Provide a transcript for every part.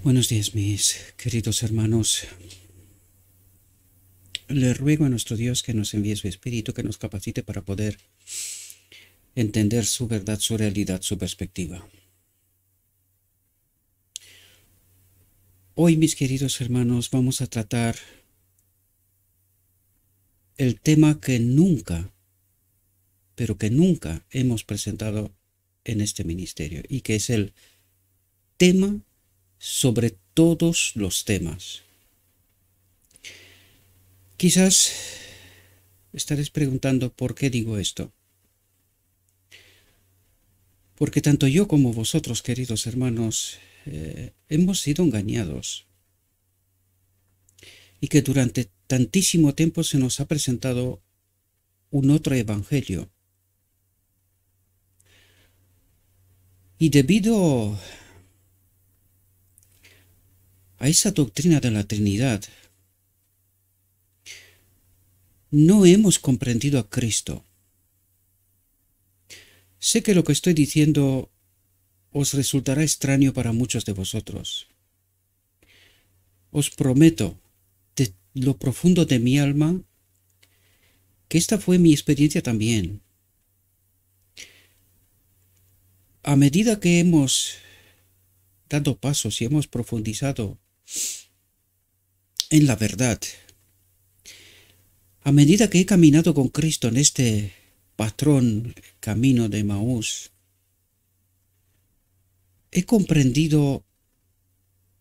Buenos días, mis queridos hermanos. Le ruego a nuestro Dios que nos envíe su Espíritu, que nos capacite para poder entender su verdad, su realidad, su perspectiva. Hoy, mis queridos hermanos, vamos a tratar el tema que nunca, pero que nunca hemos presentado en este ministerio, y que es el tema sobre todos los temas. Quizás estaréis preguntando por qué digo esto. Porque tanto yo como vosotros, queridos hermanos, hemos sido engañados. Y que durante tantísimo tiempo se nos ha presentado un otro evangelio. Y debido a esa doctrina de la Trinidad, no hemos comprendido a Cristo. Sé que lo que estoy diciendo os resultará extraño para muchos de vosotros. Os prometo, de lo profundo de mi alma, que esta fue mi experiencia también. A medida que hemos dado pasos y hemos profundizado en la verdad, a medida que he caminado con Cristo en este patrón camino de Emaús, he comprendido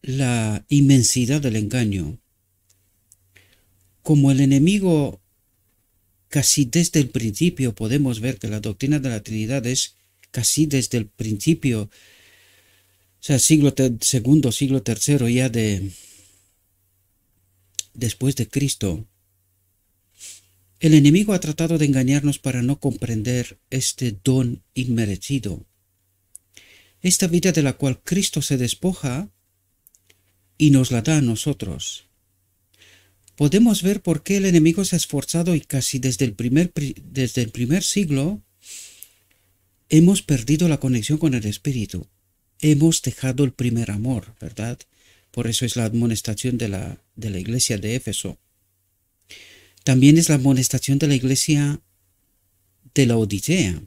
la inmensidad del engaño. Como el enemigo, casi desde el principio podemos ver que la doctrina de la Trinidad es casi desde el principio, o sea, siglo segundo, siglo tercero ya después de Cristo. El enemigo ha tratado de engañarnos para no comprender este don inmerecido, esta vida de la cual Cristo se despoja y nos la da a nosotros. Podemos ver por qué el enemigo se ha esforzado y casi desde el primer siglo hemos perdido la conexión con el Espíritu. Hemos dejado el primer amor, ¿verdad? Por eso es la amonestación de la iglesia de Éfeso. También es la amonestación de la iglesia de la Odisea.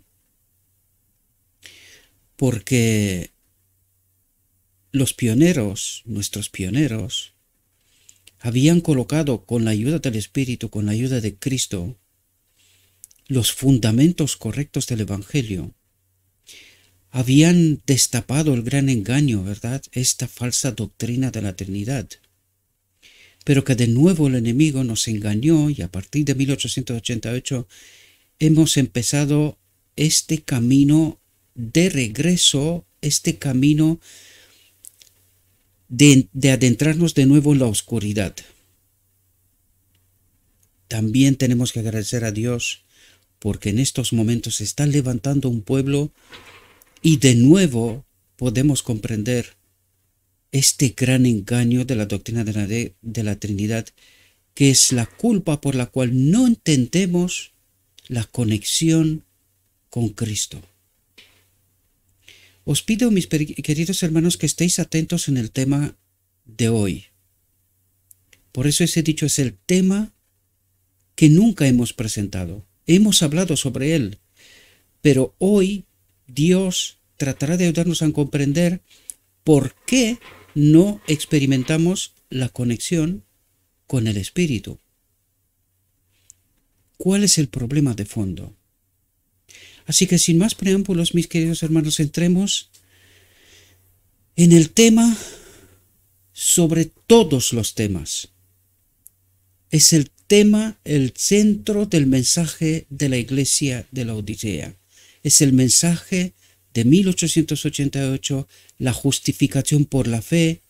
Porque los pioneros, nuestros pioneros, habían colocado con la ayuda del Espíritu, con la ayuda de Cristo, los fundamentos correctos del Evangelio. Habían destapado el gran engaño, ¿verdad? Esta falsa doctrina de la Trinidad. Pero que de nuevo el enemigo nos engañó y a partir de 1888 hemos empezado este camino de regreso, este camino de adentrarnos de nuevo en la oscuridad. También tenemos que agradecer a Dios porque en estos momentos se está levantando un pueblo y de nuevo podemos comprender este gran engaño de la doctrina de la Trinidad, que es la culpa por la cual no entendemos la conexión con Cristo. Os pido, mis queridos hermanos, que estéis atentos en el tema de hoy. Por eso ese dicho es el tema que nunca hemos presentado. Hemos hablado sobre él, pero hoy Dios tratará de ayudarnos a comprender por qué no experimentamos la conexión con el Espíritu. ¿Cuál es el problema de fondo? Así que sin más preámbulos, mis queridos hermanos, entremos en el tema sobre todos los temas. Es el tema, el centro del mensaje de la iglesia de la Odisea. Es el mensaje de 1888, la justificación por la fe,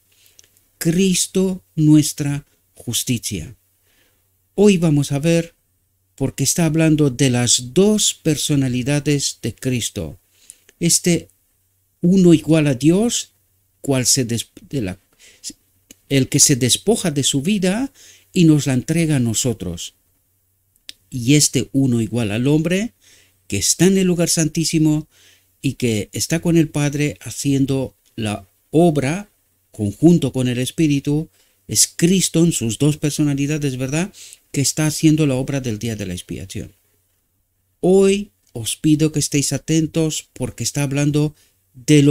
Cristo nuestra justicia. Hoy vamos a ver, porque está hablando de las dos personalidades de Cristo. Este uno igual a Dios, el que se despoja de su vida y nos la entrega a nosotros. Y este uno igual al hombre, que está en el lugar santísimo y que está con el Padre haciendo la obra conjunto con el Espíritu, es Cristo en sus dos personalidades, ¿verdad?, que está haciendo la obra del día de la expiación. Hoy os pido que estéis atentos porque está hablando de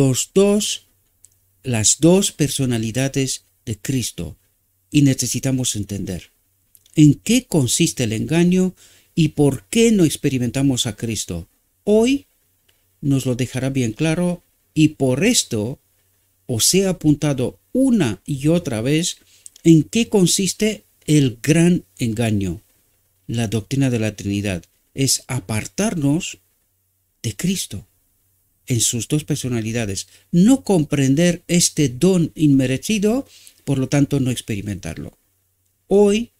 las dos personalidades de Cristo, y necesitamos entender en qué consiste el engaño y por qué no experimentamos a Cristo. Hoy nos lo dejará bien claro, y por esto os he apuntado una y otra vez en qué consiste el gran engaño. La doctrina de la Trinidad es apartarnos de Cristo en sus dos personalidades, no comprender este don inmerecido, por lo tanto no experimentarlo. Hoy,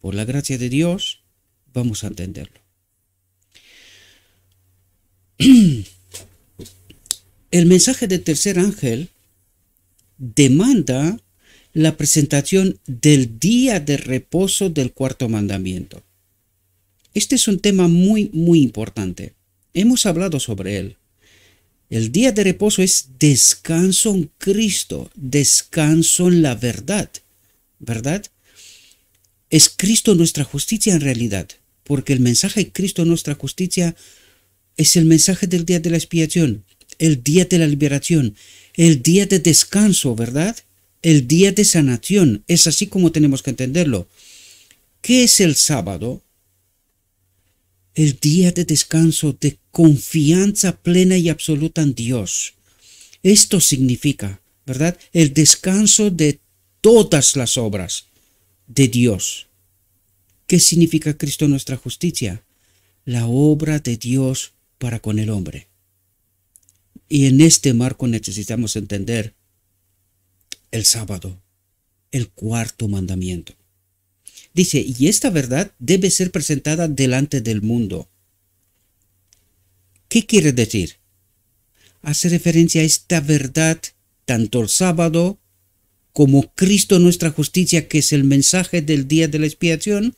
por la gracia de Dios, vamos a entenderlo. El mensaje del tercer ángel demanda la presentación del día de reposo del cuarto mandamiento. Este es un tema muy importante. Hemos hablado sobre él. El día de reposo es descanso en Cristo, descanso en la verdad, ¿verdad? Es Cristo nuestra justicia en realidad, porque el mensaje de Cristo nuestra justicia es el mensaje del día de la expiación, el día de la liberación, el día de descanso, ¿verdad? El día de sanación, es así como tenemos que entenderlo. ¿Qué es el sábado? El día de descanso, de confianza plena y absoluta en Dios. Esto significa, ¿verdad?, el descanso de todas las obras de Dios. ¿Qué significa Cristo nuestra justicia? La obra de Dios para con el hombre. Y en este marco necesitamos entender el sábado, el cuarto mandamiento. Dice, y esta verdad debe ser presentada delante del mundo. ¿Qué quiere decir? Hace referencia a esta verdad, tanto el sábado como Cristo nuestra justicia, que es el mensaje del día de la expiación,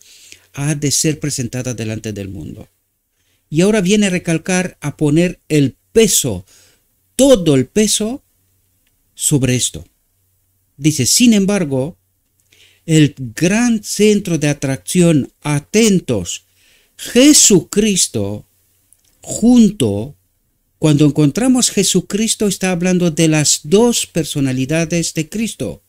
ha de ser presentada delante del mundo. Y ahora viene a recalcar, a poner el peso, todo el peso sobre esto. Dice, sin embargo, el gran centro de atracción, atentos, Jesucristo, cuando encontramos Jesucristo, está hablando de las dos personalidades de Cristo.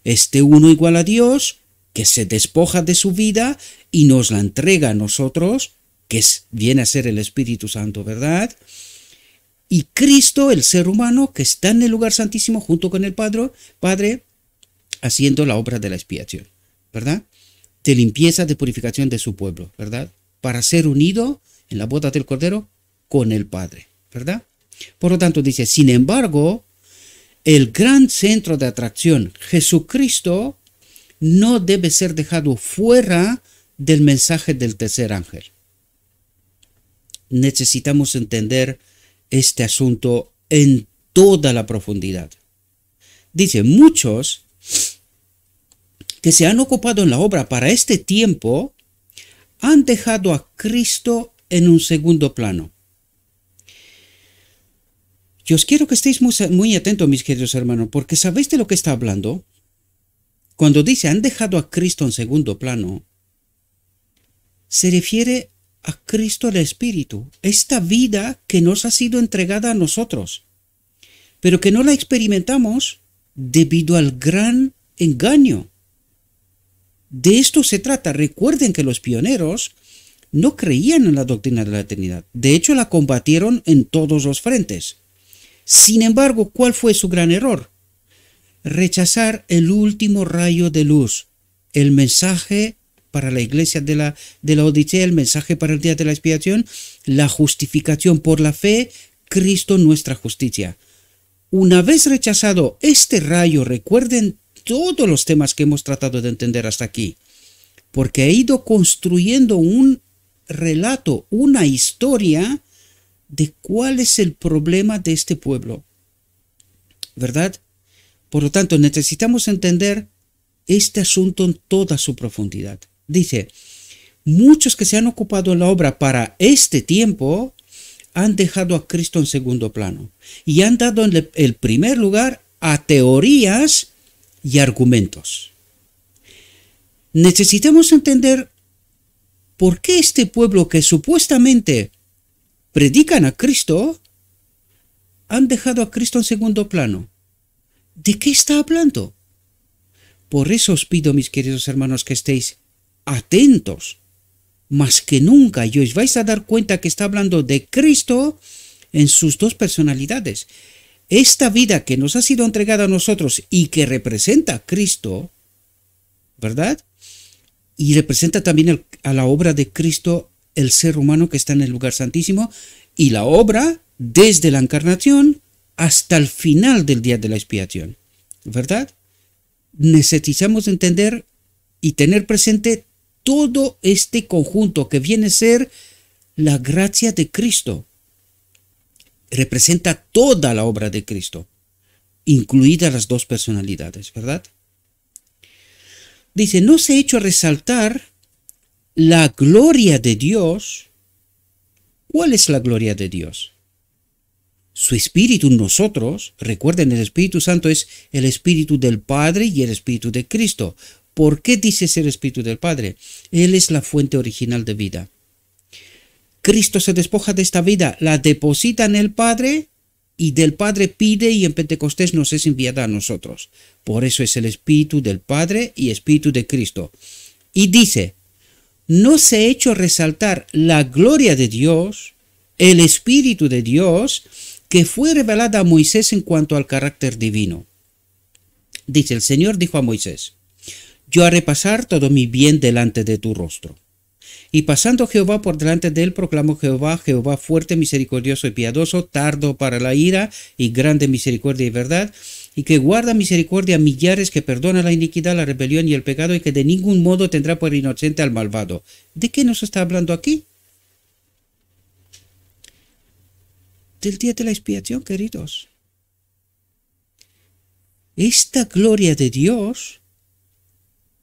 Este uno igual a Dios, que se despoja de su vida y nos la entrega a nosotros, que viene a ser el Espíritu Santo, ¿verdad? Y Cristo, el ser humano, que está en el lugar santísimo junto con el Padre, haciendo la obra de la expiación, ¿verdad? De limpieza, de purificación de su pueblo, ¿verdad? Para ser unido en la boda del Cordero con el Padre, ¿verdad? Por lo tanto, dice, sin embargo, el gran centro de atracción, Jesucristo, no debe ser dejado fuera del mensaje del tercer ángel. Necesitamos entender este asunto en toda la profundidad. Dice, muchos que se han ocupado en la obra para este tiempo han dejado a Cristo en un segundo plano. Yo os quiero que estéis muy atentos, mis queridos hermanos, porque ¿sabéis de lo que está hablando? Cuando dice han dejado a Cristo en segundo plano, se refiere a Cristo el Espíritu, esta vida que nos ha sido entregada a nosotros, pero que no la experimentamos debido al gran engaño. De esto se trata. Recuerden que los pioneros no creían en la doctrina de la Trinidad. De hecho, la combatieron en todos los frentes. Sin embargo, ¿cuál fue su gran error? Rechazar el último rayo de luz, el mensaje para la iglesia de la Odisea, el mensaje para el día de la expiación, la justificación por la fe, Cristo nuestra justicia. Una vez rechazado este rayo, recuerden todos los temas que hemos tratado de entender hasta aquí, porque he ido construyendo un relato, una historia de cuál es el problema de este pueblo, ¿verdad? Por lo tanto, necesitamos entender este asunto en toda su profundidad. Dice, muchos que se han ocupado en la obra para este tiempo han dejado a Cristo en segundo plano y han dado el primer lugar a teorías y argumentos. Necesitamos entender por qué este pueblo que supuestamente predican a Cristo han dejado a Cristo en segundo plano. ¿De qué está hablando? Por eso os pido, mis queridos hermanos, que estéis atentos más que nunca y os vais a dar cuenta que está hablando de Cristo en sus dos personalidades. Esta vida que nos ha sido entregada a nosotros y que representa a Cristo, ¿verdad? Y representa también a la obra de Cristo, el ser humano que está en el lugar santísimo, y la obra desde la encarnación hasta el final del día de la expiación, ¿verdad? Necesitamos entender y tener presente todo este conjunto que viene a ser la gracia de Cristo. Representa toda la obra de Cristo, incluidas las dos personalidades, ¿verdad? Dice, no se ha hecho resaltar la gloria de Dios. ¿Cuál es la gloria de Dios? Su Espíritu en nosotros. Recuerden, el Espíritu Santo es el Espíritu del Padre y el Espíritu de Cristo. ¿Por qué dice ser Espíritu del Padre? Él es la fuente original de vida. Cristo se despoja de esta vida, la deposita en el Padre y del Padre pide y en Pentecostés nos es enviada a nosotros. Por eso es el Espíritu del Padre y Espíritu de Cristo. Y dice, no se ha hecho resaltar la gloria de Dios, el Espíritu de Dios, que fue revelada a Moisés en cuanto al carácter divino. Dice, el Señor dijo a Moisés, yo haré pasar todo mi bien delante de tu rostro. Y pasando Jehová por delante de él, proclamó Jehová, Jehová fuerte, misericordioso y piadoso, tardo para la ira y grande misericordia y verdad, y que guarda misericordia a millares, que perdona la iniquidad, la rebelión y el pecado, y que de ningún modo tendrá por inocente al malvado. ¿De qué nos está hablando aquí? Del día de la expiación, queridos. Esta gloria de Dios,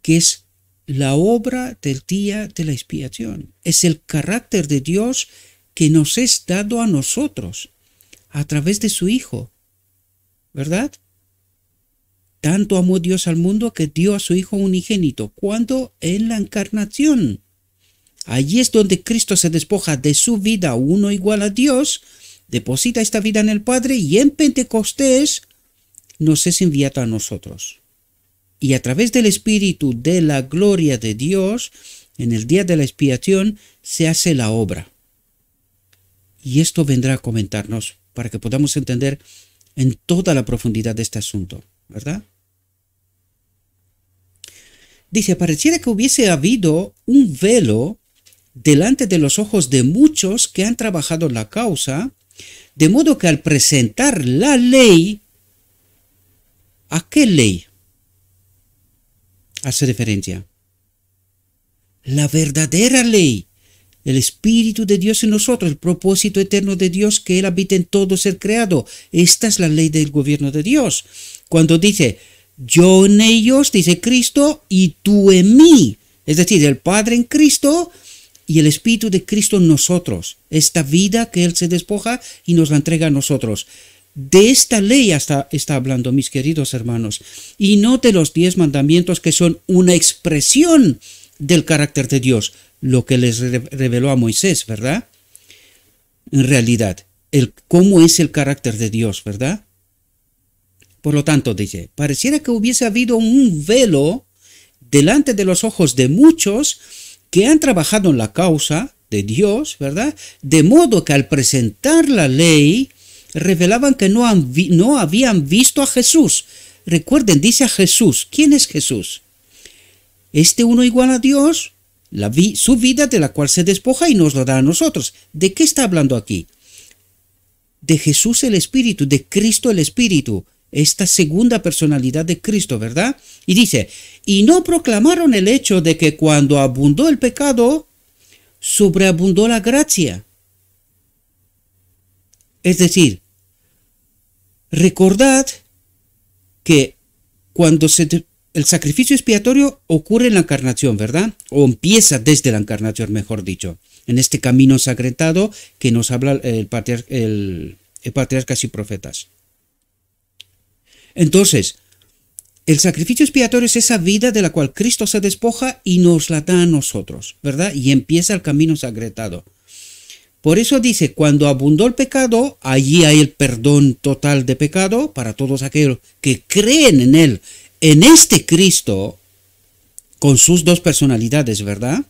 que es la obra del día de la expiación, es el carácter de Dios que nos es dado a nosotros a través de su Hijo, ¿verdad? Tanto amó Dios al mundo que dio a su Hijo unigénito. ¿Cuándo? En la encarnación. Allí es donde Cristo se despoja de su vida, uno igual a Dios, deposita esta vida en el Padre y en Pentecostés nos es enviado a nosotros. Y a través del Espíritu de la gloria de Dios, en el día de la expiación, se hace la obra. Y esto vendrá a comentarnos para que podamos entender en toda la profundidad de este asunto, ¿verdad? Dice, pareciera que hubiese habido un velo delante de los ojos de muchos que han trabajado en la causa, de modo que al presentar la ley, ¿a qué ley hace referencia? La verdadera ley, el Espíritu de Dios en nosotros, el propósito eterno de Dios, que Él habita en todo ser creado. Esta es la ley del gobierno de Dios. Cuando dice, yo en ellos, dice Cristo, y tú en mí. Es decir, el Padre en Cristo y el Espíritu de Cristo en nosotros. Esta vida que Él se despoja y nos la entrega a nosotros. De esta ley está hablando, mis queridos hermanos, y no de los 10 mandamientos, que son una expresión del carácter de Dios, lo que les reveló a Moisés, ¿verdad? En realidad, cómo es el carácter de Dios, ¿verdad? Por lo tanto, dice, pareciera que hubiese habido un velo delante de los ojos de muchos que han trabajado en la causa de Dios, ¿verdad? De modo que al presentar la ley, revelaban que no habían visto a Jesús. Recuerden, dice a Jesús. ¿Quién es Jesús? Este uno igual a Dios, su vida de la cual se despoja y nos lo da a nosotros. ¿De qué está hablando aquí? De Jesús el Espíritu, de Cristo el Espíritu, esta segunda personalidad de Cristo, ¿verdad? Y dice, y no proclamaron el hecho de que cuando abundó el pecado, sobreabundó la gracia. Es decir, recordad que cuando el sacrificio expiatorio ocurre en la encarnación, ¿verdad? O empieza desde la encarnación, mejor dicho, en este camino ensangrentado que nos habla el patriarcas y profetas. Entonces, el sacrificio expiatorio es esa vida de la cual Cristo se despoja y nos la da a nosotros, ¿verdad? Y empieza el camino sagretado. Por eso dice, cuando abundó el pecado, allí hay el perdón total de pecado para todos aquellos que creen en Él, en este Cristo, con sus dos personalidades, ¿verdad?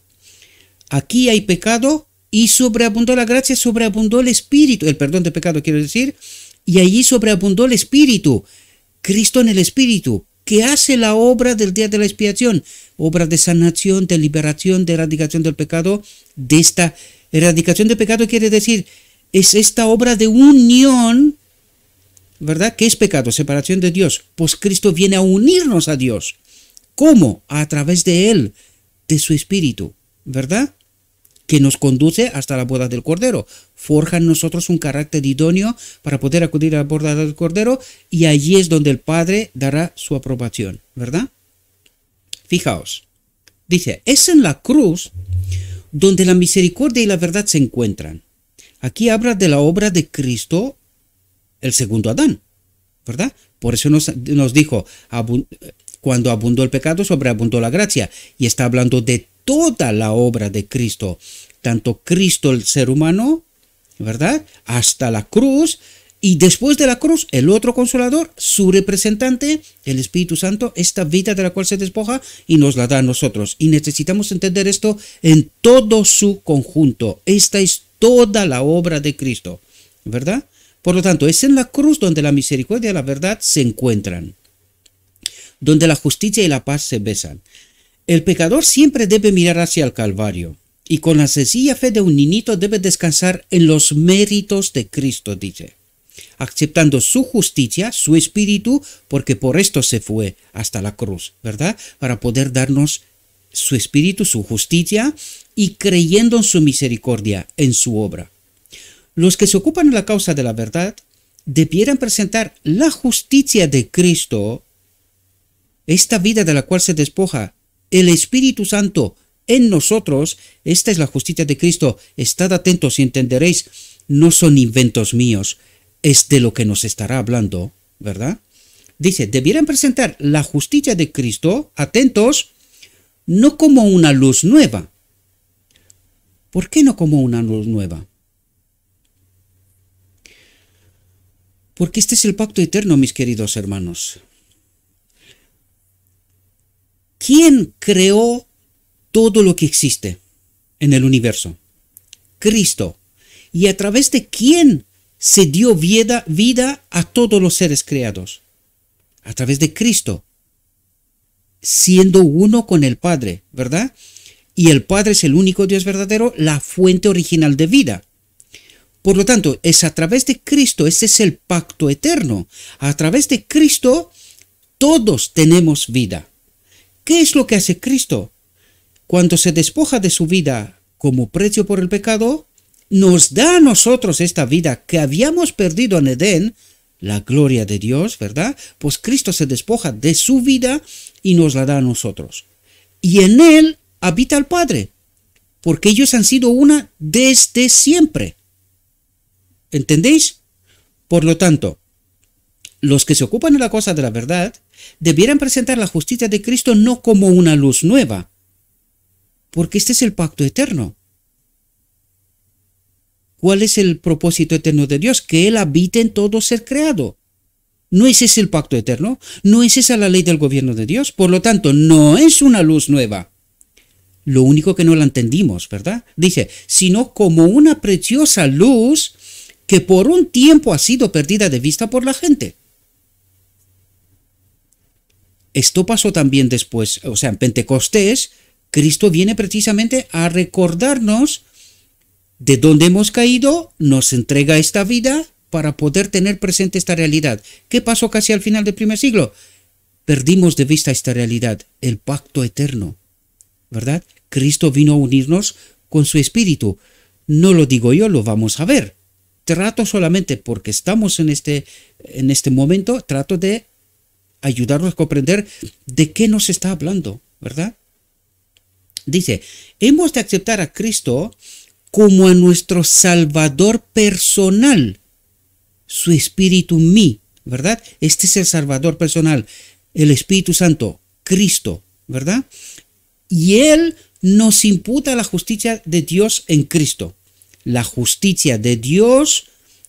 Aquí hay pecado y sobreabundó la gracia, sobreabundó el Espíritu, el perdón de pecado quiero decir, y allí sobreabundó el Espíritu, Cristo en el Espíritu, que hace la obra del día de la expiación, obra de sanación, de liberación, de erradicación del pecado. De esta erradicación del pecado quiere decir, es esta obra de unión, ¿verdad? ¿Qué es pecado? Separación de Dios. Pues Cristo viene a unirnos a Dios. ¿Cómo? A través de Él, de su Espíritu, ¿verdad? Que nos conduce hasta la boda del Cordero. Forja en nosotros un carácter idóneo para poder acudir a la boda del Cordero, y allí es donde el Padre dará su aprobación, ¿verdad? Fijaos, dice, es en la cruz donde la misericordia y la verdad se encuentran. Aquí habla de la obra de Cristo, el segundo Adán, ¿verdad? Por eso nos dijo, cuando abundó el pecado, sobreabundó la gracia, y está hablando de toda la obra de Cristo, tanto Cristo el ser humano, ¿verdad? Hasta la cruz, y después de la cruz, el otro consolador, su representante, el Espíritu Santo, esta vida de la cual se despoja y nos la da a nosotros. Y necesitamos entender esto en todo su conjunto. Esta es toda la obra de Cristo, ¿verdad? Por lo tanto, es en la cruz donde la misericordia y la verdad se encuentran, donde la justicia y la paz se besan. El pecador siempre debe mirar hacia el Calvario, y con la sencilla fe de un niñito debe descansar en los méritos de Cristo, dice, aceptando su justicia, su espíritu, porque por esto se fue hasta la cruz, ¿verdad? Para poder darnos su espíritu, su justicia, y creyendo en su misericordia, en su obra. Los que se ocupan en la causa de la verdad debieran presentar la justicia de Cristo, esta vida de la cual se despoja el Espíritu Santo en nosotros. Esta es la justicia de Cristo. Estad atentos y entenderéis, no son inventos míos, es de lo que nos estará hablando, ¿verdad? Dice, debieran presentar la justicia de Cristo, atentos, no como una luz nueva. ¿Por qué no como una luz nueva? Porque este es el pacto eterno, mis queridos hermanos. ¿Quién creó todo lo que existe en el universo? Cristo. ¿Y a través de quién se dio vida a todos los seres creados? A través de Cristo, siendo uno con el Padre, ¿verdad? Y el Padre es el único Dios verdadero, la fuente original de vida. Por lo tanto, es a través de Cristo, ese es el pacto eterno. A través de Cristo, todos tenemos vida. ¿Qué es lo que hace Cristo? Cuando se despoja de su vida como precio por el pecado, nos da a nosotros esta vida que habíamos perdido en Edén, la gloria de Dios, ¿verdad? Pues Cristo se despoja de su vida y nos la da a nosotros. Y en Él habita el Padre, porque ellos han sido una desde siempre. ¿Entendéis? Por lo tanto, los que se ocupan de la cosa de la verdad debieran presentar la justicia de Cristo no como una luz nueva, porque este es el pacto eterno. ¿Cuál es el propósito eterno de Dios? Que Él habite en todo ser creado. ¿No es ese el pacto eterno? ¿No es esa la ley del gobierno de Dios? Por lo tanto, no es una luz nueva. Lo único que no la entendimos, ¿verdad? Dice, sino como una preciosa luz que por un tiempo ha sido perdida de vista por la gente. Esto pasó también después, o sea, en Pentecostés, Cristo viene precisamente a recordarnos de dónde hemos caído, nos entrega esta vida para poder tener presente esta realidad. ¿Qué pasó casi al final del primer siglo? Perdimos de vista esta realidad, el pacto eterno, ¿verdad? Cristo vino a unirnos con su Espíritu. No lo digo yo, lo vamos a ver. Trato solamente porque estamos en este momento, trato de ayudarnos a comprender de qué nos está hablando, ¿verdad? Dice, hemos de aceptar a Cristo como a nuestro Salvador personal, su espíritu en mí, ¿verdad? Este es el Salvador personal, el Espíritu Santo, Cristo, ¿verdad? Y Él nos imputa la justicia de Dios en Cristo. La justicia de Dios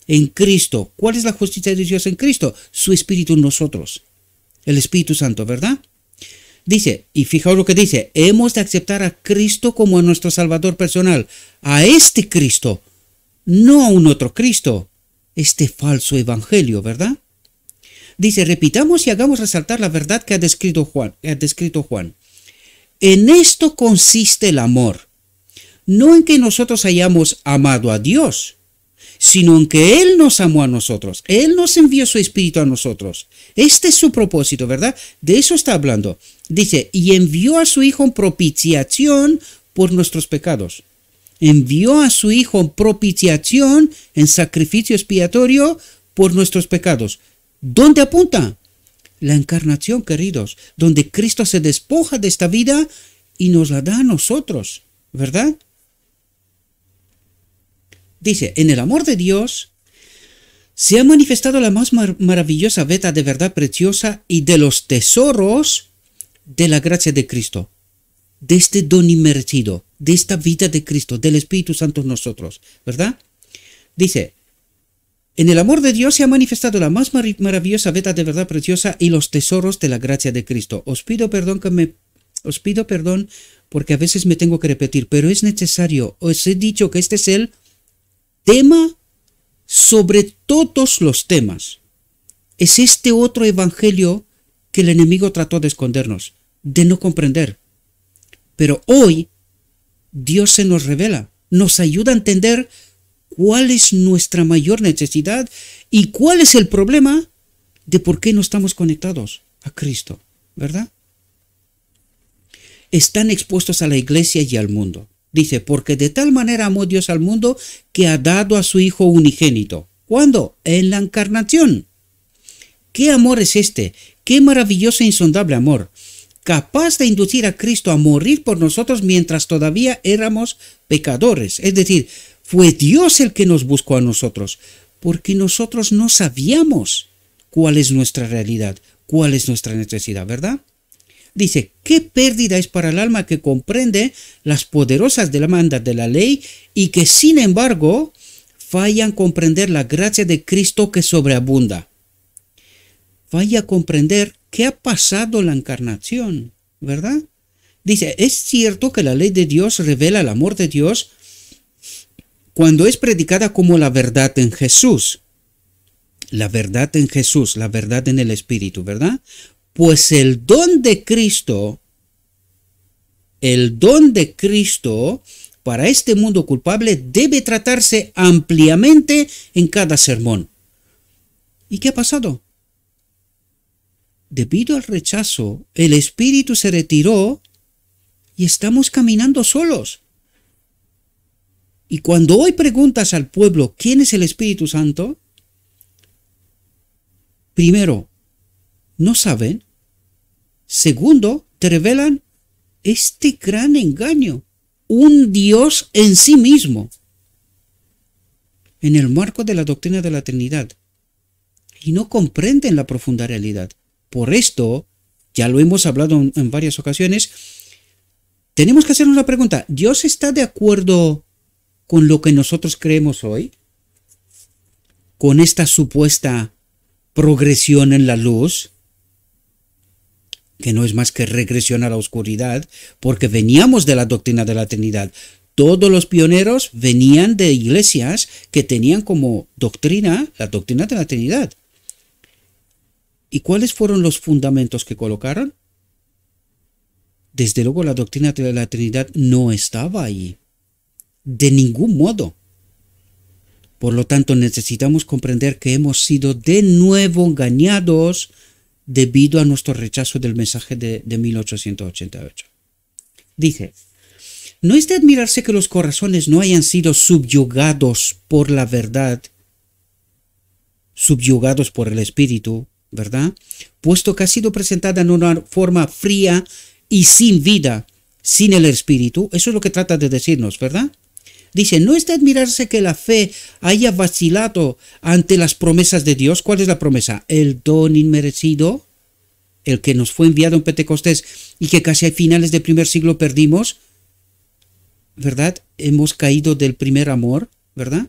en Cristo. ¿Cuál es la justicia de Dios en Cristo? Su Espíritu en nosotros. El Espíritu Santo, ¿verdad? Dice, y fijaos lo que dice, hemos de aceptar a Cristo como nuestro Salvador personal. A este Cristo, no a un otro Cristo. Este falso evangelio, ¿verdad? Dice, repitamos y hagamos resaltar la verdad que ha descrito Juan. En esto consiste el amor. No en que nosotros hayamos amado a Dios, sino en que Él nos amó a nosotros. Él nos envió su Espíritu a nosotros. Este es su propósito, ¿verdad? De eso está hablando. Dice, y envió a su Hijo en propiciación por nuestros pecados. Envió a su Hijo en propiciación, en sacrificio expiatorio por nuestros pecados. ¿Dónde apunta? La encarnación, queridos, donde Cristo se despoja de esta vida y nos la da a nosotros, ¿verdad? Dice, en el amor de Dios se ha manifestado la más maravillosa veta de verdad preciosa y de los tesoros de la gracia de Cristo, de este don inmerecido, de esta vida de Cristo, del Espíritu Santo en nosotros, ¿verdad? Dice, en el amor de Dios se ha manifestado la más maravillosa veta de verdad preciosa y los tesoros de la gracia de Cristo. Os pido perdón porque a veces me tengo que repetir, pero es necesario. Os he dicho que este es el tema sobre todos los temas. Es este otro evangelio que el enemigo trató de escondernos, de no comprender. Pero hoy Dios se nos revela, nos ayuda a entender cuál es nuestra mayor necesidad y cuál es el problema de por qué no estamos conectados a Cristo, ¿verdad? Están expuestos a la iglesia y al mundo. Dice, porque de tal manera amó Dios al mundo que ha dado a su Hijo unigénito. ¿Cuándo? En la encarnación. ¿Qué amor es este? ¡Qué maravilloso e insondable amor! Capaz de inducir a Cristo a morir por nosotros mientras todavía éramos pecadores. Es decir, fue Dios el que nos buscó a nosotros, porque nosotros no sabíamos cuál es nuestra realidad, cuál es nuestra necesidad, ¿verdad? Dice, ¿qué pérdida es para el alma que comprende las poderosas demandas de la ley y que sin embargo fallan comprender la gracia de Cristo que sobreabunda? Falla a comprender qué ha pasado en la encarnación, ¿verdad? Dice, es cierto que la ley de Dios revela el amor de Dios cuando es predicada como la verdad en Jesús. La verdad en Jesús, la verdad en el Espíritu, ¿verdad? Pues el don de Cristo para este mundo culpable debe tratarse ampliamente en cada sermón. ¿Y qué ha pasado? Debido al rechazo, el Espíritu se retiró y estamos caminando solos. Y cuando hoy preguntas al pueblo quién es el Espíritu Santo, primero, no saben. Segundo, te revelan este gran engaño, un Dios en sí mismo, en el marco de la doctrina de la Trinidad, y no comprenden la profunda realidad. Por esto, ya lo hemos hablado en varias ocasiones, tenemos que hacernos la pregunta, ¿Dios está de acuerdo con lo que nosotros creemos hoy? ¿Con esta supuesta progresión en la luz? Que no es más que regresión a la oscuridad, porque veníamos de la doctrina de la Trinidad. Todos los pioneros venían de iglesias que tenían como doctrina la doctrina de la Trinidad. ¿Y cuáles fueron los fundamentos que colocaron? Desde luego la doctrina de la Trinidad no estaba ahí, de ningún modo. Por lo tanto, necesitamos comprender que hemos sido de nuevo engañados debido a nuestro rechazo del mensaje de 1888. Dice, no es de admirarse que los corazones no hayan sido subyugados por la verdad, subyugados por el Espíritu, ¿verdad? Puesto que ha sido presentada en una forma fría y sin vida, sin el Espíritu. Eso es lo que trata de decirnos, ¿verdad? Dice, no es de admirarse que la fe haya vacilado ante las promesas de Dios. ¿Cuál es la promesa? El don inmerecido, el que nos fue enviado en Pentecostés y que casi a finales del primer siglo perdimos, ¿verdad? Hemos caído del primer amor, ¿verdad?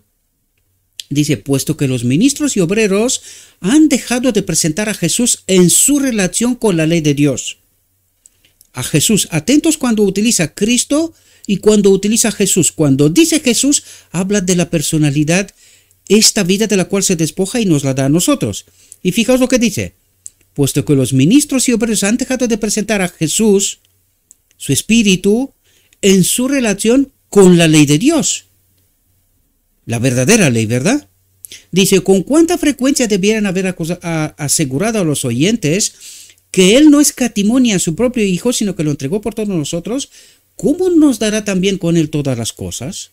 Dice, puesto que los ministros y obreros han dejado de presentar a Jesús en su relación con la ley de Dios. A Jesús, atentos cuando utiliza Cristo y cuando utiliza Jesús. Cuando dice Jesús, habla de la personalidad, esta vida de la cual se despoja y nos la da a nosotros. Y fijaos lo que dice, puesto que los ministros y obreros han dejado de presentar a Jesús, su espíritu, en su relación con la ley de Dios. La verdadera ley, ¿verdad? Dice, con cuánta frecuencia debieran haber asegurado a los oyentes que Él no escatimó ni a su propio Hijo, sino que lo entregó por todos nosotros, ¿cómo nos dará también con Él todas las cosas?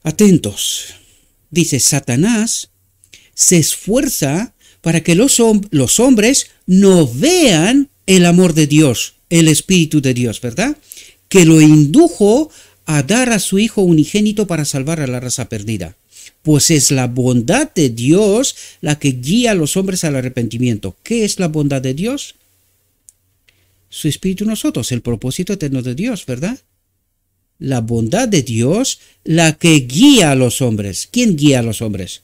Atentos. Dice, Satanás se esfuerza para que los hombres no vean el amor de Dios, el Espíritu de Dios, ¿verdad? Que lo indujo a dar a su Hijo unigénito para salvar a la raza perdida. Pues es la bondad de Dios la que guía a los hombres al arrepentimiento. ¿Qué es la bondad de Dios? Su Espíritu en nosotros, el propósito eterno de Dios, ¿verdad? La bondad de Dios la que guía a los hombres. ¿Quién guía a los hombres?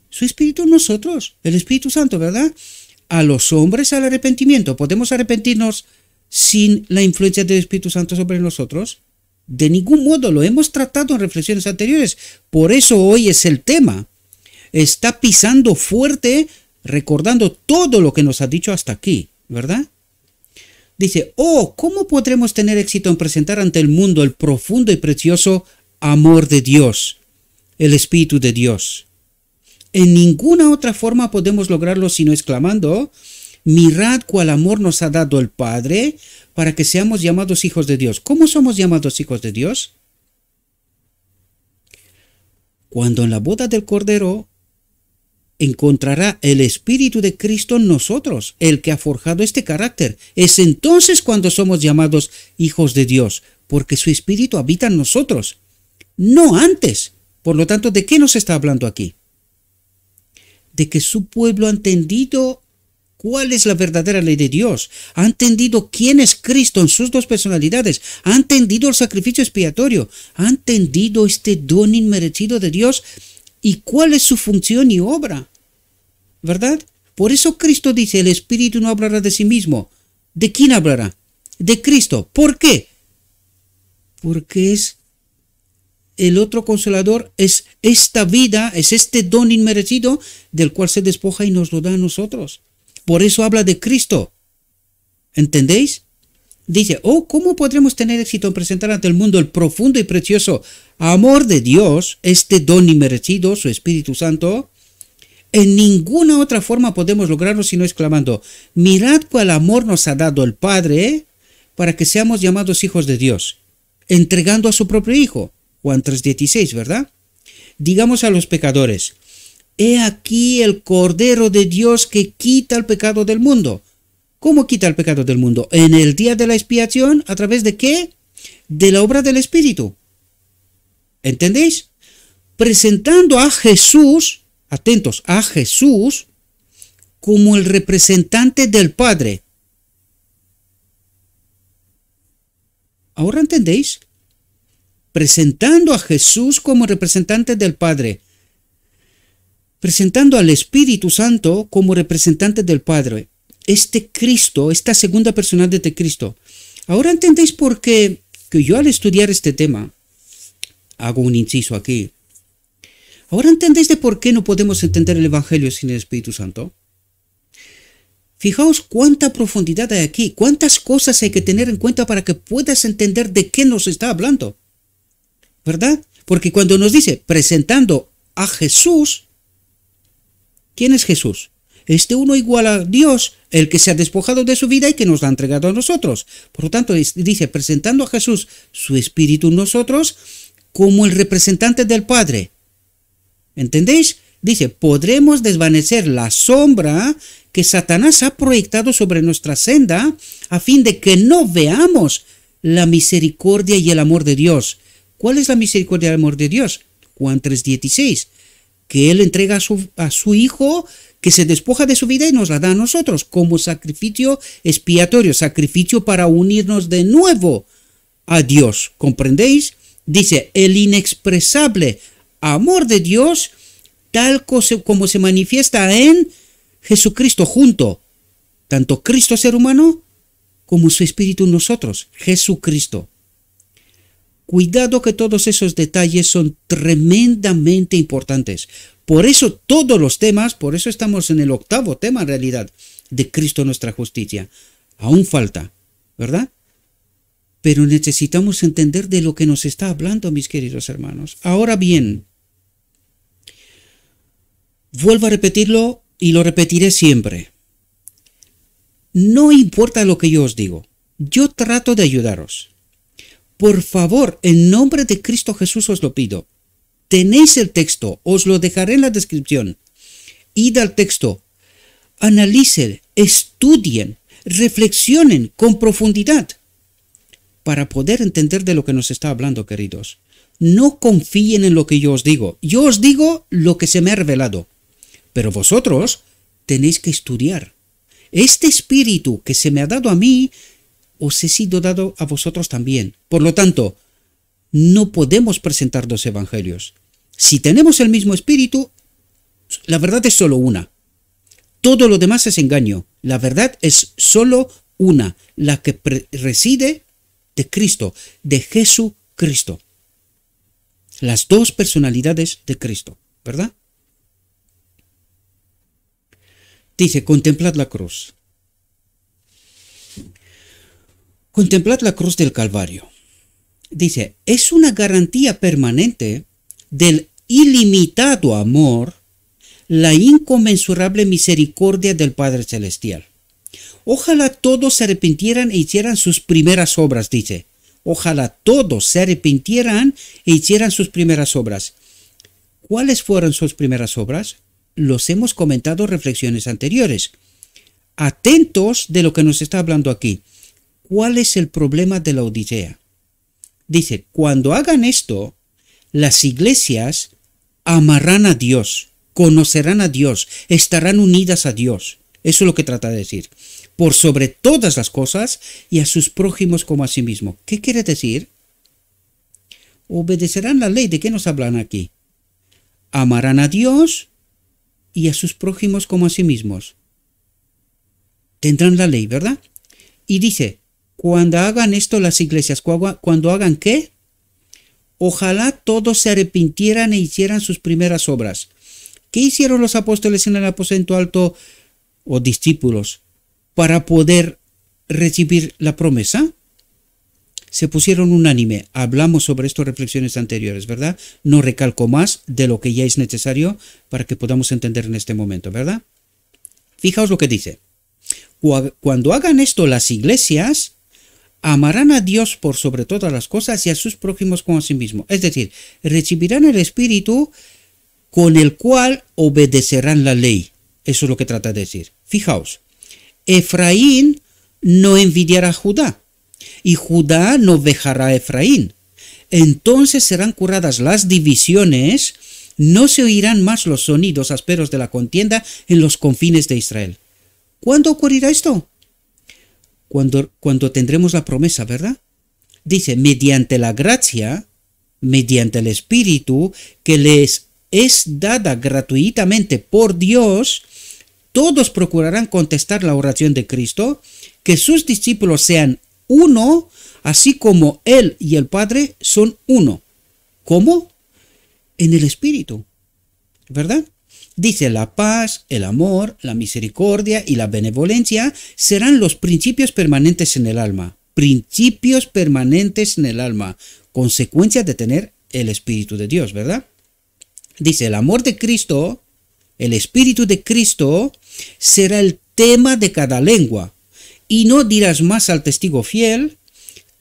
Su Espíritu en nosotros, el Espíritu Santo, ¿verdad? A los hombres al arrepentimiento. ¿Podemos arrepentirnos sin la influencia del Espíritu Santo sobre nosotros? De ningún modo, lo hemos tratado en reflexiones anteriores. Por eso hoy es el tema. Está pisando fuerte, recordando todo lo que nos ha dicho hasta aquí, ¿verdad? Dice, ¿cómo podremos tener éxito en presentar ante el mundo el profundo y precioso amor de Dios, el Espíritu de Dios? En ninguna otra forma podemos lograrlo sino exclamando, mirad cuál amor nos ha dado el Padre para que seamos llamados hijos de Dios. ¿Cómo somos llamados hijos de Dios? Cuando en la boda del Cordero encontrará el Espíritu de Cristo en nosotros, el que ha forjado este carácter. Es entonces cuando somos llamados hijos de Dios, porque su Espíritu habita en nosotros, no antes. Por lo tanto, ¿de qué nos está hablando aquí? De que su pueblo ha entendido cuál es la verdadera ley de Dios, ha entendido quién es Cristo en sus dos personalidades, ha entendido el sacrificio expiatorio, ha entendido este don inmerecido de Dios y cuál es su función y obra, ¿verdad? Por eso Cristo dice, el Espíritu no hablará de sí mismo. ¿De quién hablará? De Cristo. ¿Por qué? Porque es el otro consolador, es esta vida, es este don inmerecido del cual se despoja y nos lo da a nosotros. Por eso habla de Cristo. ¿Entendéis? Dice, ¿cómo podremos tener éxito en presentar ante el mundo el profundo y precioso amor de Dios, este don inmerecido, su Espíritu Santo? En ninguna otra forma podemos lograrlo sino exclamando, mirad cuál amor nos ha dado el Padre para que seamos llamados hijos de Dios, entregando a su propio Hijo. Juan 3:16, ¿verdad? Digamos a los pecadores, he aquí el Cordero de Dios que quita el pecado del mundo. ¿Cómo quita el pecado del mundo? En el día de la expiación, ¿a través de qué? De la obra del Espíritu. ¿Entendéis? Presentando a Jesús, atentos, a Jesús como el representante del Padre. ¿Ahora entendéis? Presentando a Jesús como representante del Padre. Presentando al Espíritu Santo como representante del Padre. Este Cristo, esta segunda persona de Cristo. Ahora entendéis por qué que yo al estudiar este tema, hago un inciso aquí. Ahora entendéis de por qué no podemos entender el Evangelio sin el Espíritu Santo. Fijaos cuánta profundidad hay aquí, cuántas cosas hay que tener en cuenta para que puedas entender de qué nos está hablando. ¿Verdad? Porque cuando nos dice presentando a Jesús, ¿quién es Jesús? Este uno igual a Dios, el que se ha despojado de su vida y que nos la ha entregado a nosotros. Por lo tanto, dice, presentando a Jesús su Espíritu en nosotros como el representante del Padre. ¿Entendéis? Dice, podremos desvanecer la sombra que Satanás ha proyectado sobre nuestra senda a fin de que no veamos la misericordia y el amor de Dios. ¿Cuál es la misericordia y el amor de Dios? Juan 3:16, que Él entrega a su Hijo, que se despoja de su vida y nos la da a nosotros como sacrificio expiatorio, sacrificio para unirnos de nuevo a Dios. ¿Comprendéis? Dice, el inexpresable amor de Dios, tal como se manifiesta en Jesucristo junto, tanto Cristo ser humano como su Espíritu en nosotros, Jesucristo. Cuidado que todos esos detalles son tremendamente importantes. Por eso todos los temas, por eso estamos en el 8º tema en realidad, de Cristo nuestra justicia. Aún falta, ¿verdad? Pero necesitamos entender de lo que nos está hablando, mis queridos hermanos. Ahora bien, vuelvo a repetirlo y lo repetiré siempre. No importa lo que yo os digo, yo trato de ayudaros. Por favor, en nombre de Cristo Jesús os lo pido. Tenéis el texto, os lo dejaré en la descripción. Id al texto, analicen, estudien, reflexionen con profundidad para poder entender de lo que nos está hablando, queridos. No confíen en lo que yo os digo. Yo os digo lo que se me ha revelado. Pero vosotros tenéis que estudiar. Este espíritu que se me ha dado a mí, os he sido dado a vosotros también. Por lo tanto, no podemos presentar dos evangelios. Si tenemos el mismo espíritu, la verdad es solo una. Todo lo demás es engaño. La verdad es solo una, la que reside de Cristo, de Jesucristo. Las dos personalidades de Cristo, ¿verdad? Dice, contemplad la cruz. Contemplad la cruz del Calvario. Dice, es una garantía permanente del ilimitado amor, la inconmensurable misericordia del Padre Celestial. Ojalá todos se arrepintieran e hicieran sus primeras obras, dice. Ojalá todos se arrepintieran e hicieran sus primeras obras. ¿Cuáles fueron sus primeras obras? Los hemos comentado en reflexiones anteriores. Atentos de lo que nos está hablando aquí. ¿Cuál es el problema de la Odisea? Dice, cuando hagan esto, las iglesias amarán a Dios, conocerán a Dios, estarán unidas a Dios. Eso es lo que trata de decir. Por sobre todas las cosas y a sus prójimos como a sí mismo. ¿Qué quiere decir? Obedecerán la ley. ¿De qué nos hablan aquí? Amarán a Dios y a sus prójimos como a sí mismos. Tendrán la ley, ¿verdad? Y dice, cuando hagan esto las iglesias, ¿cuando hagan qué? Ojalá todos se arrepintieran e hicieran sus primeras obras. ¿Qué hicieron los apóstoles en el aposento alto o discípulos para poder recibir la promesa? Se pusieron unánime. Hablamos sobre esto en reflexiones anteriores, ¿verdad? No recalco más de lo que ya es necesario para que podamos entender en este momento, ¿verdad? Fijaos lo que dice. Cuando hagan esto las iglesias, amarán a Dios por sobre todas las cosas y a sus prójimos como a sí mismos. Es decir, recibirán el Espíritu con el cual obedecerán la ley. Eso es lo que trata de decir. Fijaos, Efraín no envidiará a Judá y Judá no vejará a Efraín. Entonces serán curadas las divisiones, no se oirán más los sonidos ásperos de la contienda en los confines de Israel. ¿Cuándo ocurrirá esto? Cuando tendremos la promesa, ¿verdad? Dice, mediante la gracia, mediante el Espíritu, que les es dada gratuitamente por Dios, todos procurarán contestar la oración de Cristo, que sus discípulos sean uno, así como Él y el Padre son uno. ¿Cómo? En el Espíritu, ¿verdad? Dice, la paz, el amor, la misericordia y la benevolencia serán los principios permanentes en el alma. Principios permanentes en el alma. Consecuencia de tener el Espíritu de Dios, ¿verdad? Dice, el amor de Cristo, el Espíritu de Cristo, será el tema de cada lengua. Y no dirás más al testigo fiel,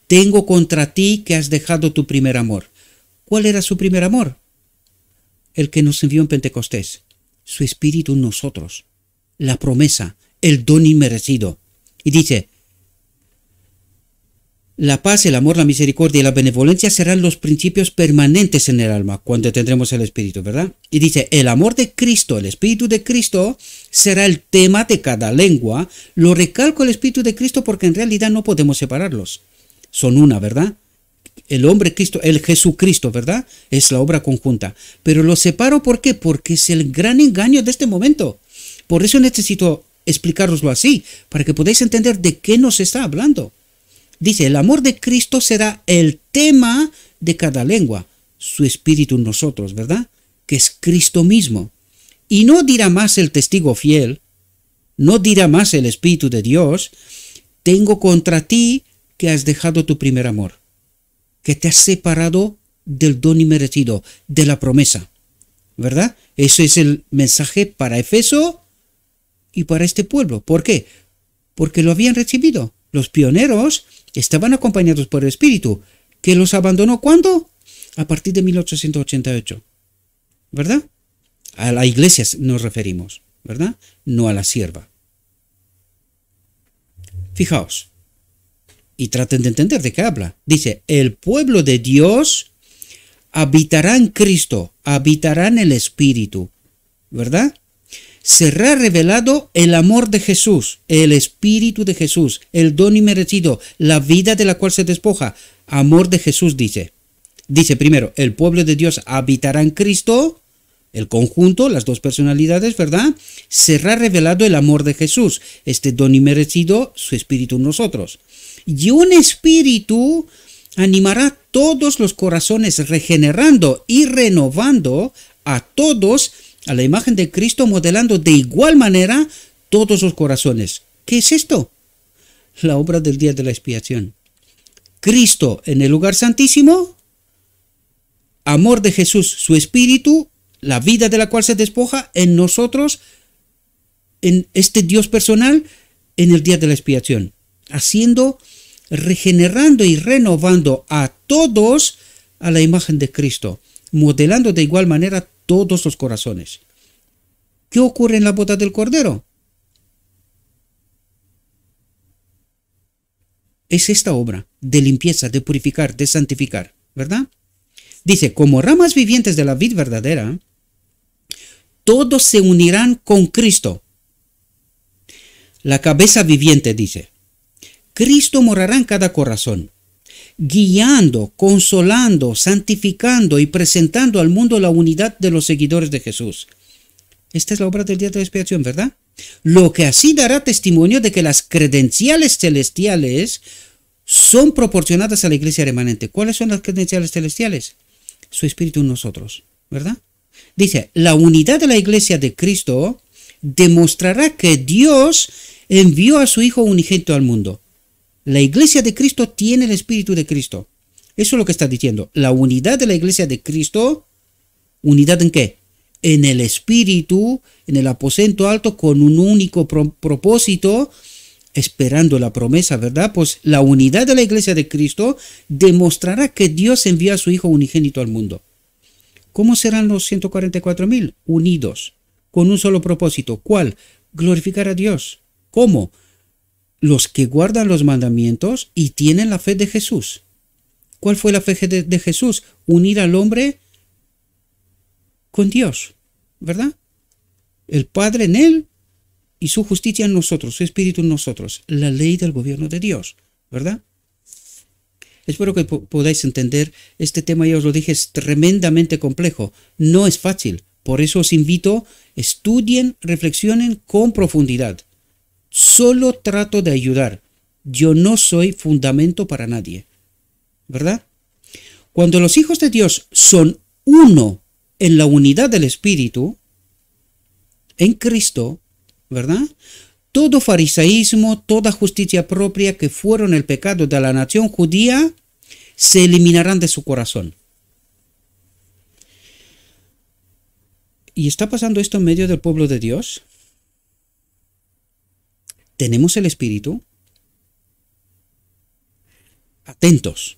tengo contra ti que has dejado tu primer amor. ¿Cuál era su primer amor? El que nos envió en Pentecostés. Su Espíritu en nosotros, la promesa, el don inmerecido. Y dice, La paz, el amor, la misericordia y la benevolencia serán los principios permanentes en el alma cuando tendremos el Espíritu, ¿verdad? Y dice, el amor de Cristo, el Espíritu de Cristo será el tema de cada lengua. Lo recalco el Espíritu de Cristo porque en realidad no podemos separarlos. Son una, ¿verdad? El hombre Cristo, el Jesucristo, ¿verdad? Es la obra conjunta. Pero lo separo, ¿por qué? Porque es el gran engaño de este momento. Por eso necesito explicaroslo así, para que podáis entender de qué nos está hablando. Dice, el amor de Cristo será el tema de cada lengua, su espíritu en nosotros, ¿verdad? Que es Cristo mismo. Y no dirá más el testigo fiel, no dirá más el Espíritu de Dios, tengo contra ti que has dejado tu primer amor, que te has separado del don inmerecido, de la promesa, ¿verdad? Ese es el mensaje para Éfeso y para este pueblo. ¿Por qué? Porque lo habían recibido. Los pioneros estaban acompañados por el Espíritu, que los abandonó ¿cuándo? A partir de 1888, ¿verdad? A la iglesia nos referimos, ¿verdad? No a la sierva. Fijaos, y traten de entender de qué habla. Dice, el pueblo de Dios habitará en Cristo, habitará en el Espíritu, ¿verdad? Será revelado el amor de Jesús, el Espíritu de Jesús, el don inmerecido, la vida de la cual se despoja. Amor de Jesús dice. Dice primero, el pueblo de Dios habitará en Cristo, el conjunto, las dos personalidades, ¿verdad? Será revelado el amor de Jesús, este don inmerecido, su Espíritu en nosotros. Y un Espíritu animará todos los corazones, regenerando y renovando a todos a la imagen de Cristo, modelando de igual manera todos los corazones. ¿Qué es esto? La obra del día de la expiación. Cristo en el lugar santísimo, amor de Jesús, su Espíritu, la vida de la cual se despoja en nosotros, en este Dios personal, en el día de la expiación, haciendo, regenerando y renovando a todos a la imagen de Cristo, modelando de igual manera todos los corazones. ¿Qué ocurre en la boda del Cordero? Es esta obra de limpieza, de purificar, de santificar, ¿verdad? Dice, como ramas vivientes de la vid verdadera, todos se unirán con Cristo. La cabeza viviente dice, Cristo morará en cada corazón, guiando, consolando, santificando y presentando al mundo la unidad de los seguidores de Jesús. Esta es la obra del día de la expiación, ¿verdad? Lo que así dará testimonio de que las credenciales celestiales son proporcionadas a la iglesia remanente. ¿Cuáles son las credenciales celestiales? Su Espíritu en nosotros, ¿verdad? Dice, la unidad de la iglesia de Cristo demostrará que Dios envió a su Hijo unigénito al mundo. La iglesia de Cristo tiene el Espíritu de Cristo. Eso es lo que está diciendo. La unidad de la iglesia de Cristo, ¿unidad en qué? En el Espíritu, en el aposento alto, con un único propósito, esperando la promesa, ¿verdad? Pues la unidad de la iglesia de Cristo demostrará que Dios envió a su Hijo unigénito al mundo. ¿Cómo serán los 144,000? Unidos, con un solo propósito. ¿Cuál? Glorificar a Dios. ¿Cómo? Los que guardan los mandamientos y tienen la fe de Jesús. ¿Cuál fue la fe de Jesús? Unir al hombre con Dios, ¿verdad? El Padre en él y su justicia en nosotros, su Espíritu en nosotros. La ley del gobierno de Dios, ¿verdad? Espero que podáis entender este tema, ya os lo dije, es tremendamente complejo. No es fácil. Por eso os invito, estudien, reflexionen con profundidad. Solo trato de ayudar. Yo no soy fundamento para nadie, ¿verdad? Cuando los hijos de Dios son uno en la unidad del Espíritu, en Cristo, ¿verdad? Todo fariseísmo, toda justicia propia que fueron el pecado de la nación judía, se eliminarán de su corazón. ¿Y está pasando esto en medio del pueblo de Dios? ¿Tenemos el Espíritu? Atentos.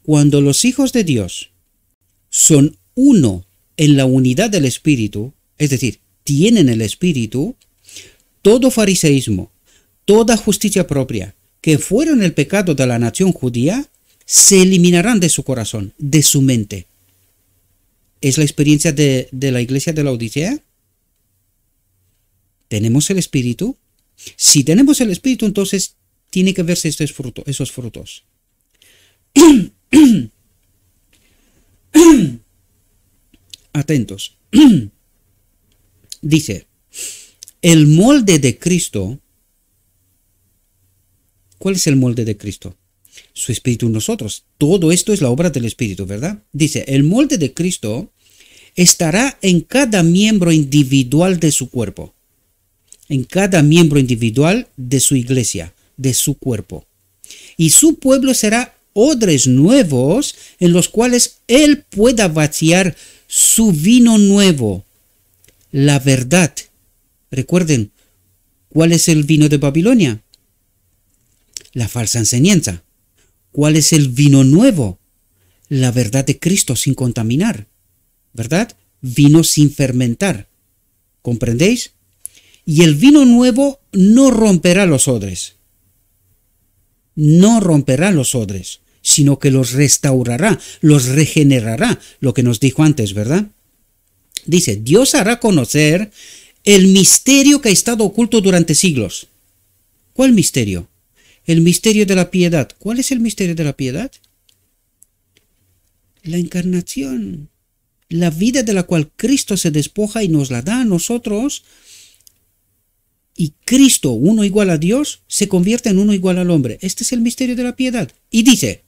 Cuando los hijos de Dios son uno en la unidad del Espíritu, es decir, tienen el Espíritu, todo fariseísmo, toda justicia propia, que fueron el pecado de la nación judía se eliminarán de su corazón, de su mente. ¿Es la experiencia de la iglesia de la Odisea? ¿Tenemos el Espíritu? Si tenemos el Espíritu, entonces tiene que verse esos frutos. Atentos. Dice, el molde de Cristo. ¿Cuál es el molde de Cristo? Su Espíritu en nosotros. Todo esto es la obra del Espíritu, ¿verdad? Dice, el molde de Cristo estará en cada miembro individual de su cuerpo. En cada miembro individual de su iglesia, de su cuerpo. Y su pueblo será odres nuevos en los cuales él pueda vaciar su vino nuevo. La verdad. Recuerden, ¿cuál es el vino de Babilonia? La falsa enseñanza. ¿Cuál es el vino nuevo? La verdad de Cristo sin contaminar. ¿Verdad? Vino sin fermentar. ¿Comprendéis? Y el vino nuevo no romperá los odres. No romperá los odres, sino que los restaurará, los regenerará, lo que nos dijo antes, ¿verdad? Dice, Dios hará conocer el misterio que ha estado oculto durante siglos. ¿Cuál misterio? El misterio de la piedad. ¿Cuál es el misterio de la piedad? La encarnación. La vida de la cual Cristo se despoja y nos la da a nosotros. Y Cristo, uno igual a Dios, se convierte en uno igual al hombre. Este es el misterio de la piedad. Y dice,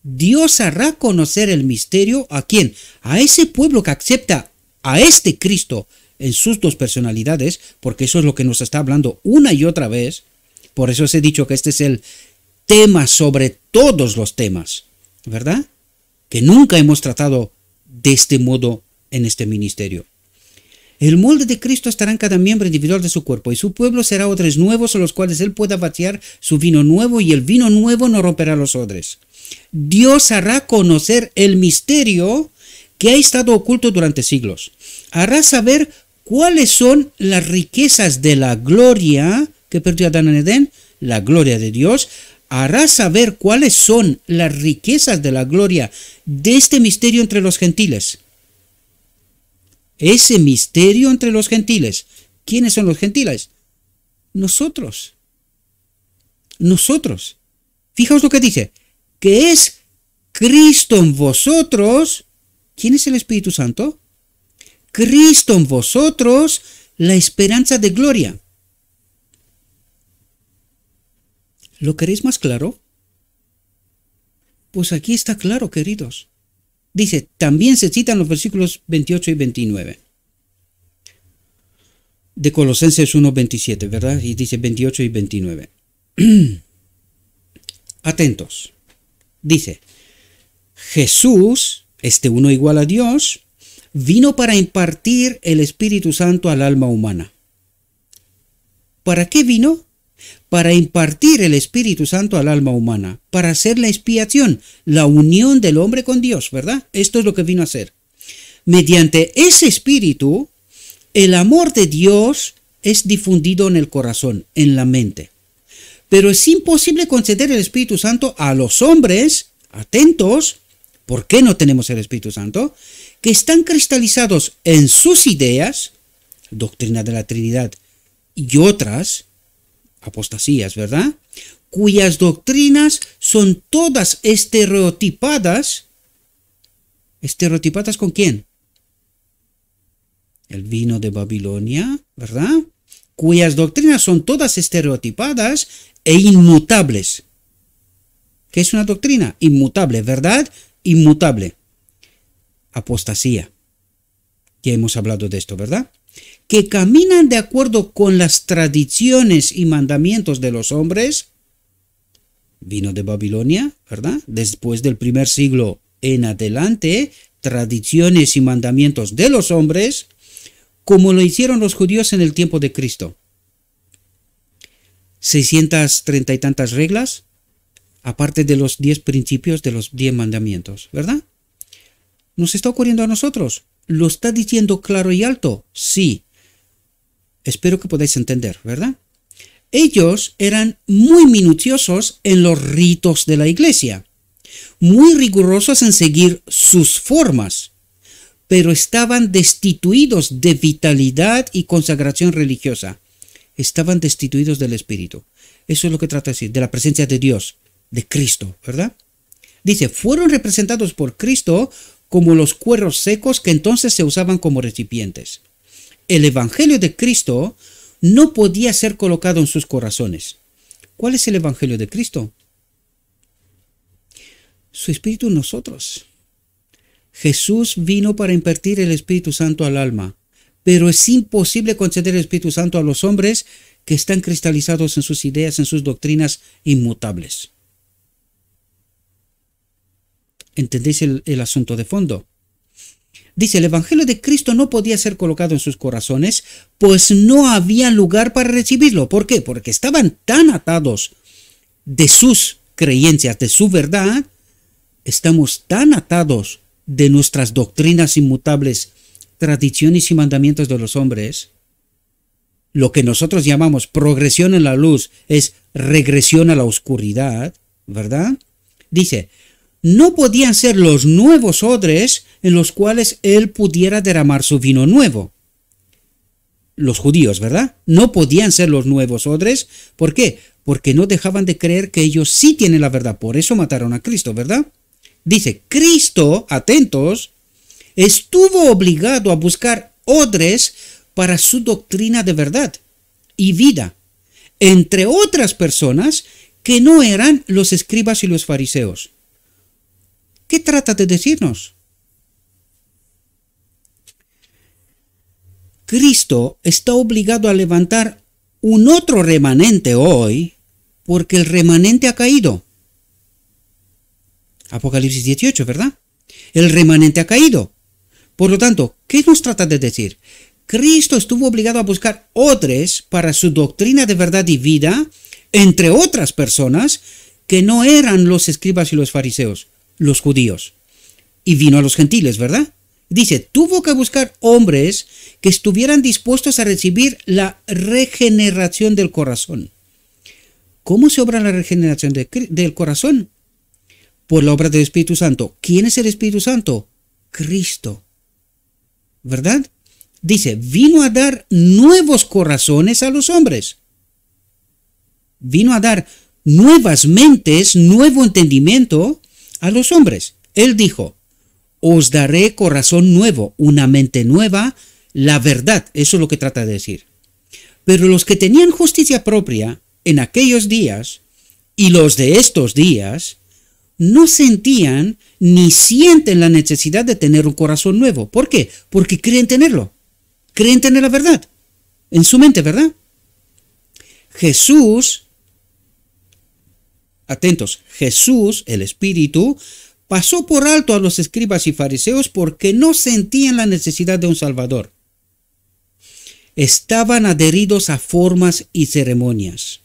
Dios hará conocer el misterio ¿a quién? A ese pueblo que acepta a este Cristo en sus dos personalidades, porque eso es lo que nos está hablando una y otra vez. Por eso os he dicho que este es el tema sobre todos los temas, ¿verdad? Que nunca hemos tratado de este modo en este ministerio. El molde de Cristo estará en cada miembro individual de su cuerpo, y su pueblo será odres nuevos en los cuales él pueda vaciar su vino nuevo, y el vino nuevo no romperá los odres. Dios hará conocer el misterio que ha estado oculto durante siglos. Hará saber cuáles son las riquezas de la gloria que perdió Adán en Edén, la gloria de Dios. Hará saber cuáles son las riquezas de la gloria de este misterio entre los gentiles. Ese misterio entre los gentiles. ¿Quiénes son los gentiles? Nosotros. Nosotros. Fijaos lo que dice. Que es Cristo en vosotros. ¿Quién es el Espíritu Santo? Cristo en vosotros, la esperanza de gloria. ¿Lo queréis más claro? Pues aquí está claro, queridos. Dice, también se citan los versículos 28 y 29 de Colosenses 1:27, ¿verdad? Y dice 28 y 29. Atentos. Dice, Jesús, este uno igual a Dios, vino para impartir el Espíritu Santo al alma humana. ¿Para qué vino? Para impartir el Espíritu Santo al alma humana, para hacer la expiación, la unión del hombre con Dios, ¿verdad? Esto es lo que vino a hacer. Mediante ese Espíritu, el amor de Dios es difundido en el corazón, en la mente. Pero es imposible conceder el Espíritu Santo a los hombres, atentos, ¿por qué no tenemos el Espíritu Santo? Que están cristalizados en sus ideas, doctrina de la Trinidad y otras, apostasías, ¿verdad? Cuyas doctrinas son todas estereotipadas. ¿Estereotipadas con quién? El vino de Babilonia, ¿verdad? Cuyas doctrinas son todas estereotipadas e inmutables. ¿Qué es una doctrina? Inmutable, ¿verdad? Inmutable. Apostasía. Ya hemos hablado de esto, ¿verdad? Que caminan de acuerdo con las tradiciones y mandamientos de los hombres. Vino de Babilonia, ¿verdad? Después del primer siglo en adelante, tradiciones y mandamientos de los hombres, como lo hicieron los judíos en el tiempo de Cristo. 630 y tantas reglas, aparte de los 10 principios de los 10 mandamientos, ¿verdad? ¿Nos está ocurriendo a nosotros? ¿Lo está diciendo claro y alto? Sí. Espero que podáis entender, ¿verdad? Ellos eran muy minuciosos en los ritos de la iglesia, muy rigurosos en seguir sus formas, pero estaban destituidos de vitalidad y consagración religiosa. Estaban destituidos del Espíritu. Eso es lo que trata de decir, de la presencia de Dios, de Cristo, ¿verdad? Dice, fueron representados por Cristo como los cueros secos que entonces se usaban como recipientes. El Evangelio de Cristo no podía ser colocado en sus corazones. ¿Cuál es el Evangelio de Cristo? Su Espíritu en nosotros. Jesús vino para impartir el Espíritu Santo al alma, pero es imposible conceder el Espíritu Santo a los hombres que están cristalizados en sus ideas, en sus doctrinas inmutables. ¿Entendéis el asunto de fondo? Dice, el Evangelio de Cristo no podía ser colocado en sus corazones, pues no había lugar para recibirlo. ¿Por qué? Porque estaban tan atados de sus creencias, de su verdad, estamos tan atados de nuestras doctrinas inmutables, tradiciones y mandamientos de los hombres. Lo que nosotros llamamos progresión en la luz es regresión a la oscuridad, ¿verdad? Dice, no podían ser los nuevos odres en los cuales él pudiera derramar su vino nuevo. Los judíos, ¿verdad? No podían ser los nuevos odres. ¿Por qué? Porque no dejaban de creer que ellos sí tienen la verdad. Por eso mataron a Cristo, ¿verdad? Dice, Cristo, atentos, estuvo obligado a buscar odres para su doctrina de verdad y vida, entre otras personas que no eran los escribas y los fariseos. ¿Qué trata de decirnos? Cristo está obligado a levantar un otro remanente hoy porque el remanente ha caído. Apocalipsis 18, ¿verdad? El remanente ha caído. Por lo tanto, ¿qué nos trata de decir? Cristo estuvo obligado a buscar odres para su doctrina de verdad y vida, entre otras personas que no eran los escribas y los fariseos, los judíos. Y vino a los gentiles, ¿verdad? Dice, tuvo que buscar hombres que estuvieran dispuestos a recibir la regeneración del corazón. ¿Cómo se obra la regeneración del corazón? Por la obra del Espíritu Santo. ¿Quién es el Espíritu Santo? Cristo. ¿Verdad? Dice, vino a dar nuevos corazones a los hombres. Vino a dar nuevas mentes, nuevo entendimiento a los hombres. Él dijo, os daré corazón nuevo, una mente nueva, la verdad. Eso es lo que trata de decir. Pero los que tenían justicia propia en aquellos días y los de estos días no sentían ni sienten la necesidad de tener un corazón nuevo. ¿Por qué? Porque creen tenerlo. Creen tener la verdad en su mente, ¿verdad? Jesús, atentos, Jesús, el Espíritu, pasó por alto a los escribas y fariseos porque no sentían la necesidad de un Salvador. Estaban adheridos a formas y ceremonias.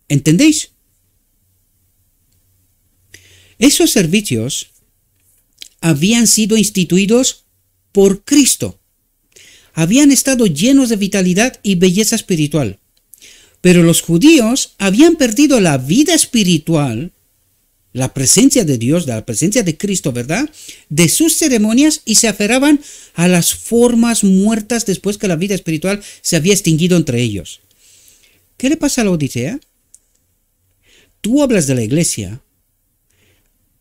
¿Entendéis? Esos servicios habían sido instituidos por Cristo. Habían estado llenos de vitalidad y belleza espiritual. Pero los judíos habían perdido la vida espiritual, la presencia de Dios, la presencia de Cristo, ¿verdad?, de sus ceremonias y se aferraban a las formas muertas después que la vida espiritual se había extinguido entre ellos. ¿Qué le pasa a la Odisea? Tú hablas de la iglesia,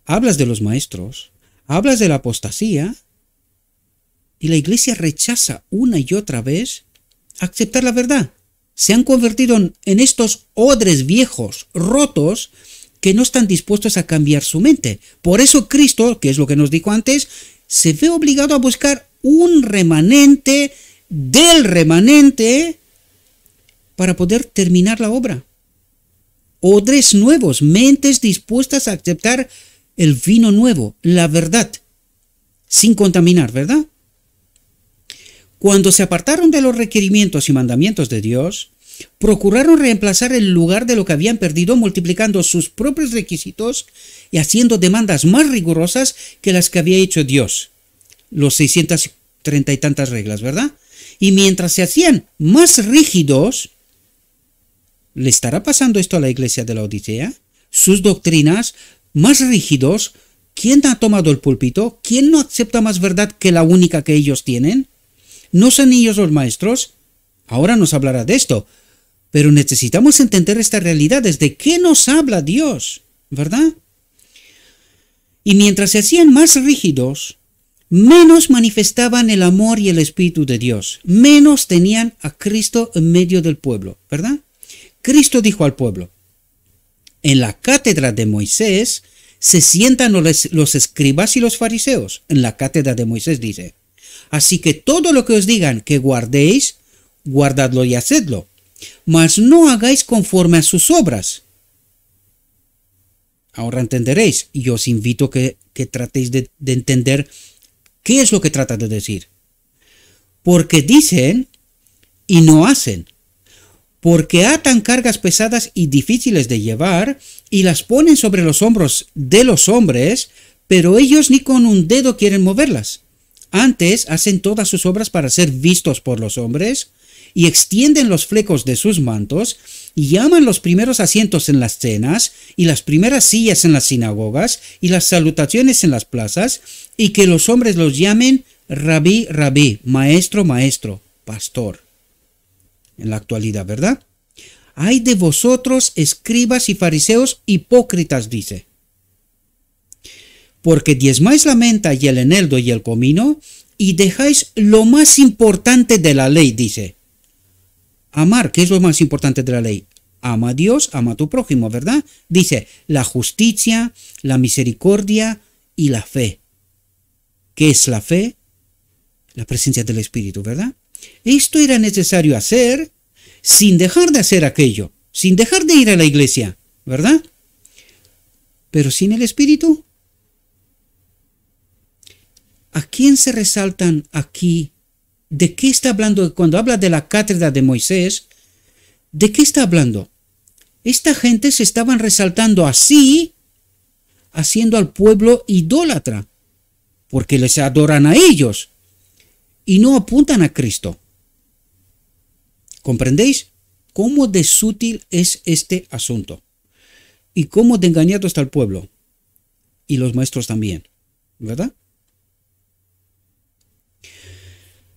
hablas de los maestros, hablas de la apostasía y la iglesia rechaza una y otra vez aceptar la verdad. Se han convertido en estos odres viejos, rotos, que no están dispuestos a cambiar su mente. Por eso Cristo, que es lo que nos dijo antes, se ve obligado a buscar un remanente del remanente para poder terminar la obra. Odres nuevos, mentes dispuestas a aceptar el vino nuevo, la verdad, sin contaminar, ¿verdad? Cuando se apartaron de los requerimientos y mandamientos de Dios, procuraron reemplazar el lugar de lo que habían perdido multiplicando sus propios requisitos y haciendo demandas más rigurosas que las que había hecho Dios. Los 630 y tantas reglas, ¿verdad? Y mientras se hacían más rígidos, ¿Le estará pasando esto a la iglesia de la Odisea? Sus doctrinas más rígidos. ¿Quién ha tomado el púlpito? ¿Quién no acepta más verdad que la única que ellos tienen? ¿No son ellos los maestros? Ahora nos hablará de esto. Pero necesitamos entender esta realidad. ¿De qué nos habla Dios? ¿Verdad? Y mientras se hacían más rígidos, menos manifestaban el amor y el Espíritu de Dios. Menos tenían a Cristo en medio del pueblo. ¿Verdad? Cristo dijo al pueblo: en la cátedra de Moisés se sientan los escribas y los fariseos. En la cátedra de Moisés dice: así que todo lo que os digan que guardéis, guardadlo y hacedlo, mas no hagáis conforme a sus obras. Ahora entenderéis, y os invito que tratéis de entender qué es lo que trata de decir. Porque dicen y no hacen. Porque atan cargas pesadas y difíciles de llevar y las ponen sobre los hombros de los hombres, pero ellos ni con un dedo quieren moverlas. Antes hacen todas sus obras para ser vistos por los hombres y extienden los flecos de sus mantos y llaman los primeros asientos en las cenas y las primeras sillas en las sinagogas y las salutaciones en las plazas, y que los hombres los llamen rabí, rabí, maestro, maestro, pastor. En la actualidad, ¿verdad? Ay de vosotros, escribas y fariseos hipócritas, dice. Porque diezmáis la menta y el eneldo y el comino, y dejáis lo más importante de la ley, dice. Amar, ¿qué es lo más importante de la ley? Ama a Dios, ama a tu prójimo, ¿verdad? Dice, la justicia, la misericordia y la fe. ¿Qué es la fe? La presencia del Espíritu, ¿verdad? Esto era necesario hacer sin dejar de hacer aquello, sin dejar de ir a la iglesia, ¿verdad? Pero sin el Espíritu. ¿A quién se resaltan aquí? ¿De qué está hablando cuando habla de la cátedra de Moisés? ¿De qué está hablando? Esta gente se estaban resaltando así, haciendo al pueblo idólatra, porque les adoran a ellos y no apuntan a Cristo. ¿Comprendéis cómo de sutil es este asunto? Y cómo de engañado está el pueblo. Y los maestros también, ¿verdad?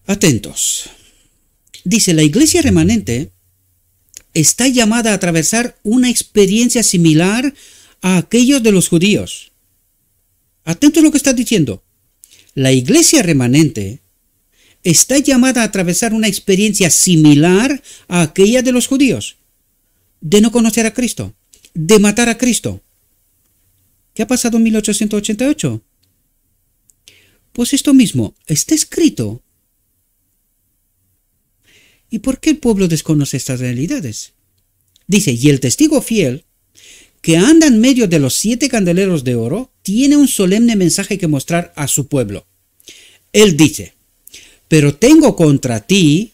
Atentos. Dice, la iglesia remanente está llamada a atravesar una experiencia similar a aquellos de los judíos. Atentos a lo que está diciendo. La iglesia remanente está llamada a atravesar una experiencia similar a aquella de los judíos, de no conocer a Cristo, de matar a Cristo. ¿Qué ha pasado en 1888? Pues esto mismo está escrito. ¿Y por qué el pueblo desconoce estas realidades? Dice, y el testigo fiel, que anda en medio de los 7 candeleros de oro, tiene un solemne mensaje que mostrar a su pueblo. Él dice, pero tengo contra ti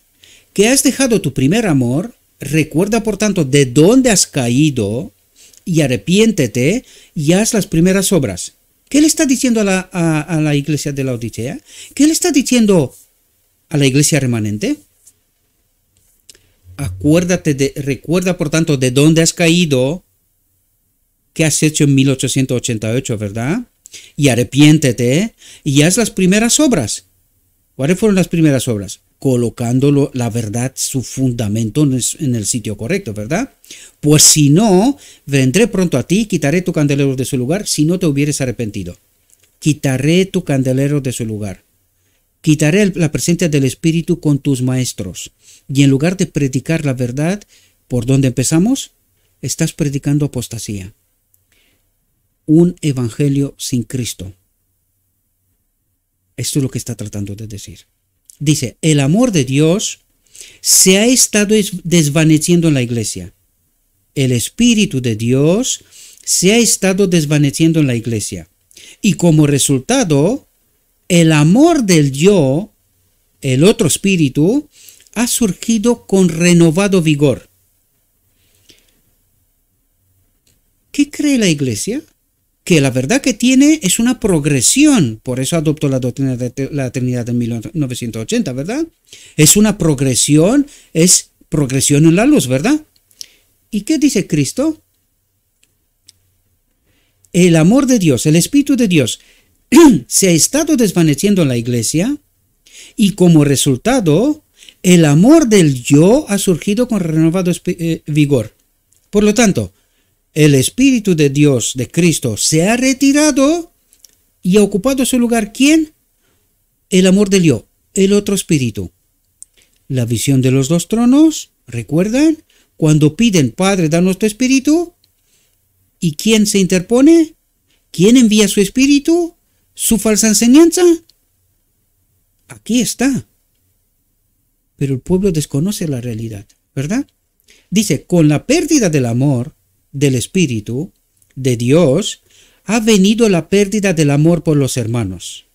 que has dejado tu primer amor, recuerda por tanto de dónde has caído, y arrepiéntete y haz las primeras obras. ¿Qué le está diciendo a la iglesia de la Odisea? ¿Qué le está diciendo a la iglesia remanente? Recuerda por tanto de dónde has caído, qué has hecho en 1888, ¿verdad? Y arrepiéntete y haz las primeras obras. ¿Cuáles fueron las primeras obras? Colocando la verdad, su fundamento en el sitio correcto, ¿verdad? Pues si no, vendré pronto a ti, quitaré tu candelero de su lugar si no te hubieres arrepentido. Quitaré tu candelero de su lugar. Quitaré la presencia del Espíritu con tus maestros. Y en lugar de predicar la verdad, ¿por dónde empezamos? Estás predicando apostasía. Un evangelio sin Cristo. Esto es lo que está tratando de decir. Dice, el amor de Dios se ha estado desvaneciendo en la iglesia. El Espíritu de Dios se ha estado desvaneciendo en la iglesia. Y como resultado, el amor del yo, el otro espíritu, ha surgido con renovado vigor. ¿Qué cree la iglesia? Que la verdad que tiene es una progresión. Por eso adoptó la doctrina de la Trinidad en 1980, ¿verdad? Es una progresión, es progresión en la luz, ¿verdad? ¿Y qué dice Cristo? El amor de Dios, el Espíritu de Dios, se ha estado desvaneciendo en la iglesia y como resultado, el amor del yo ha surgido con renovado vigor. Por lo tanto, el Espíritu de Dios, de Cristo, se ha retirado y ha ocupado su lugar. ¿Quién? El amor del yo, el otro espíritu. La visión de los dos tronos, ¿recuerdan? Cuando piden, Padre, danos tu espíritu. ¿Y quién se interpone? ¿Quién envía su espíritu? ¿Su falsa enseñanza? Aquí está. Pero el pueblo desconoce la realidad, ¿verdad? Dice, con la pérdida del amor, del espíritu, de Dios, ha venido la pérdida del amor por los hermanos.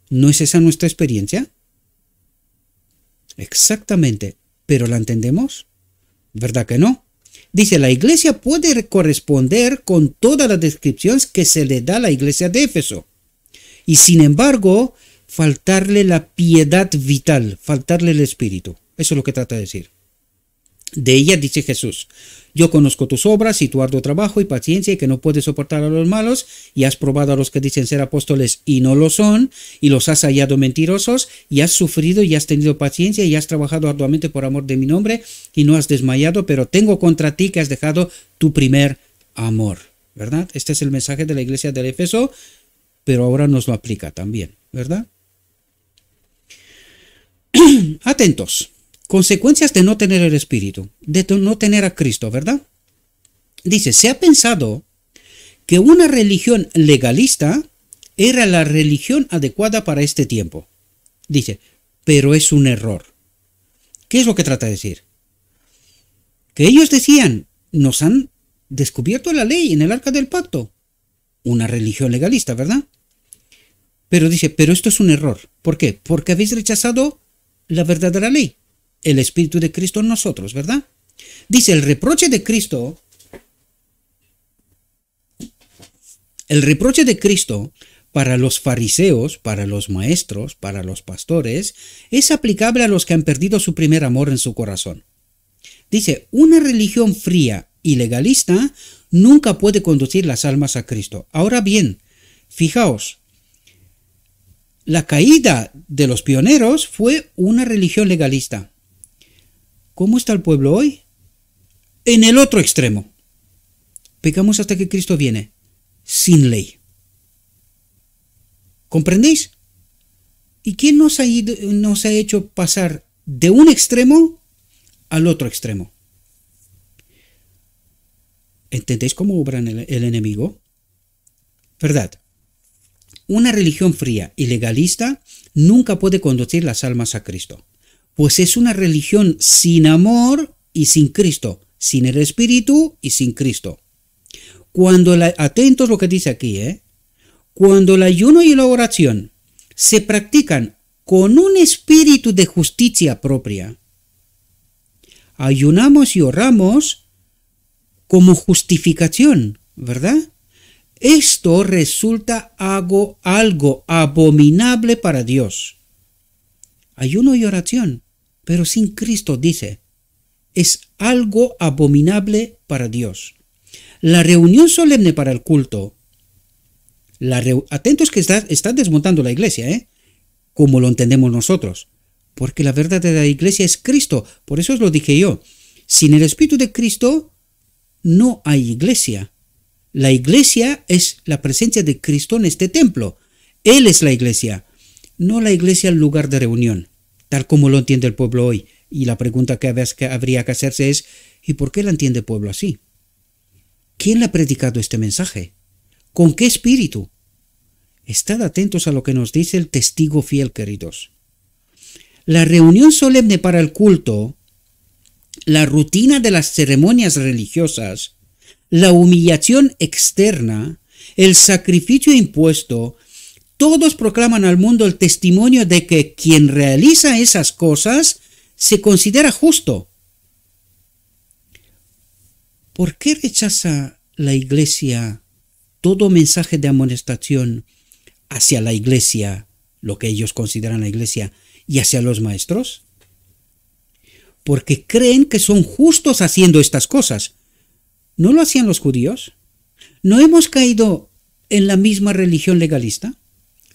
¿No es esa nuestra experiencia? Exactamente. ¿Pero la entendemos? ¿Verdad que no? Dice, la iglesia puede corresponder con todas las descripciones que se le da a la iglesia de Éfeso. Y sin embargo, faltarle la piedad vital, faltarle el espíritu. Eso es lo que trata de decir. De ella dice Jesús, yo conozco tus obras y tu arduo trabajo y paciencia y que no puedes soportar a los malos y has probado a los que dicen ser apóstoles y no lo son y los has hallado mentirosos y has sufrido y has tenido paciencia y has trabajado arduamente por amor de mi nombre y no has desmayado, pero tengo contra ti que has dejado tu primer amor, ¿verdad? Este es el mensaje de la iglesia de Éfeso, pero ahora nos lo aplica también, ¿verdad? Atentos. Consecuencias de no tener el Espíritu, de no tener a Cristo, ¿verdad? Dice, se ha pensado que una religión legalista era la religión adecuada para este tiempo. Dice, pero es un error. ¿Qué es lo que trata de decir? Que ellos decían, nos han descubierto la ley en el Arca del Pacto. Una religión legalista, ¿verdad? Pero dice, pero esto es un error. ¿Por qué? Porque habéis rechazado la verdadera ley. El Espíritu de Cristo en nosotros, ¿verdad? Dice, el reproche de Cristo para los fariseos, para los maestros, para los pastores, es aplicable a los que han perdido su primer amor en su corazón. Dice, una religión fría y legalista nunca puede conducir las almas a Cristo. Ahora bien, fijaos, la caída de los pioneros fue una religión legalista. ¿Cómo está el pueblo hoy? En el otro extremo. Pecamos hasta que Cristo viene, sin ley. ¿Comprendéis? ¿Y quién nos ha hecho pasar de un extremo al otro extremo? ¿Entendéis cómo obra el enemigo? ¿Verdad? Una religión fría y legalista nunca puede conducir las almas a Cristo. Pues es una religión sin amor y sin Cristo, sin el Espíritu y sin Cristo. Atentos lo que dice aquí, cuando el ayuno y la oración se practican con un espíritu de justicia propia, ayunamos y oramos como justificación, ¿verdad? Esto resulta algo abominable para Dios. Ayuno y oración, pero sin Cristo, dice, es algo abominable para Dios. La reunión solemne para el culto, atentos que está desmontando la iglesia, como lo entendemos nosotros, porque la verdad de la iglesia es Cristo. Por eso os lo dije yo, sin el Espíritu de Cristo no hay iglesia. La iglesia es la presencia de Cristo en este templo. Él es la iglesia, no la iglesia el lugar de reunión, tal como lo entiende el pueblo hoy. Y la pregunta que habría que hacerse es, ¿y por qué la entiende el pueblo así? ¿Quién le ha predicado este mensaje? ¿Con qué espíritu? Estad atentos a lo que nos dice el testigo fiel, queridos. La reunión solemne para el culto, la rutina de las ceremonias religiosas, la humillación externa, el sacrificio impuesto, todos proclaman al mundo el testimonio de que quien realiza esas cosas se considera justo. ¿Por qué rechaza la iglesia todo mensaje de amonestación hacia la iglesia, lo que ellos consideran la iglesia, y hacia los maestros? porque creen que son justos haciendo estas cosas. ¿No lo hacían los judíos? ¿No hemos caído en la misma religión legalista?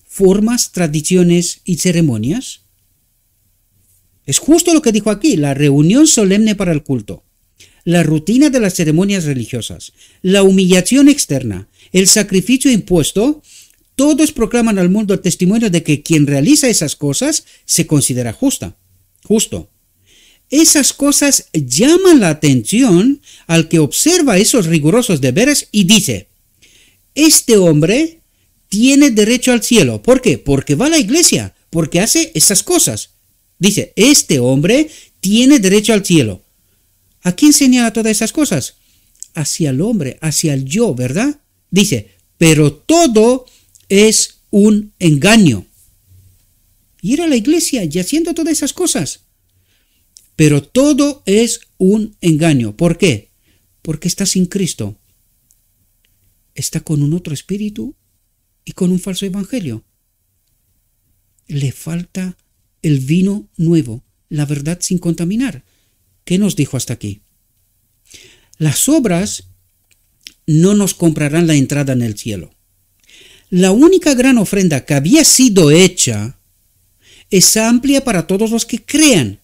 Formas, tradiciones y ceremonias. Es justo lo que dijo aquí, la reunión solemne para el culto, la rutina de las ceremonias religiosas, la humillación externa, el sacrificio impuesto, todos proclaman al mundo el testimonio de que quien realiza esas cosas se considera justo. Esas cosas llaman la atención al que observa esos rigurosos deberes y dice, este hombre tiene derecho al cielo. ¿Por qué? Porque va a la iglesia, porque hace esas cosas. Dice, este hombre tiene derecho al cielo. ¿A quién señala todas esas cosas? Hacia el hombre, hacia el yo, ¿verdad? Dice, pero todo es un engaño. Ir a la iglesia y haciendo todas esas cosas. Pero todo es un engaño. ¿Por qué? Porque está sin Cristo. Está con un otro espíritu y con un falso evangelio. Le falta el vino nuevo, la verdad sin contaminar. ¿Qué nos dijo hasta aquí? Las obras no nos comprarán la entrada en el cielo. La única gran ofrenda que había sido hecha es amplia para todos los que crean.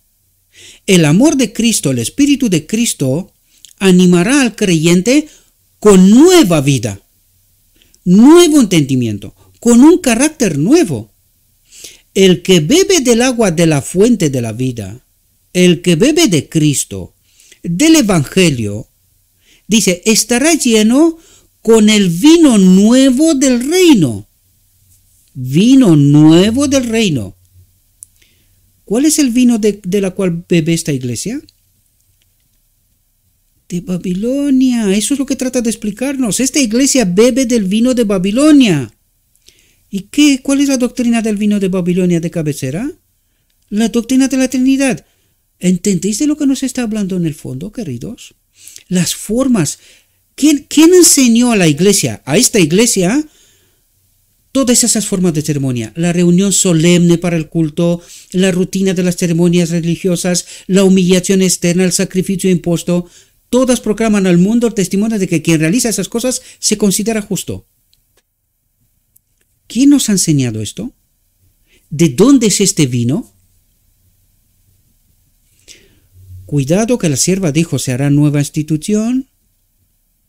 El amor de Cristo, el Espíritu de Cristo, animará al creyente con nueva vida, nuevo entendimiento, con un carácter nuevo. El que bebe del agua de la fuente de la vida, el que bebe de Cristo, del Evangelio, dice, estará lleno con el vino nuevo del reino. Vino nuevo del reino. ¿Cuál es el vino de la cual bebe esta iglesia? De Babilonia. Eso es lo que trata de explicarnos. Esta iglesia bebe del vino de Babilonia. ¿Y qué? ¿Cuál es la doctrina del vino de Babilonia de cabecera? La doctrina de la Trinidad. ¿Entendéis de lo que nos está hablando en el fondo, queridos? Las formas. ¿Quién enseñó a la iglesia, a esta iglesia, todas esas formas de ceremonia? La reunión solemne para el culto, la rutina de las ceremonias religiosas, la humillación externa, el sacrificio impuesto. Todas proclaman al mundo el testimonio de que quien realiza esas cosas se considera justo. ¿Quién nos ha enseñado esto? ¿De dónde es este vino? Cuidado que la sierva dijo, se hará nueva institución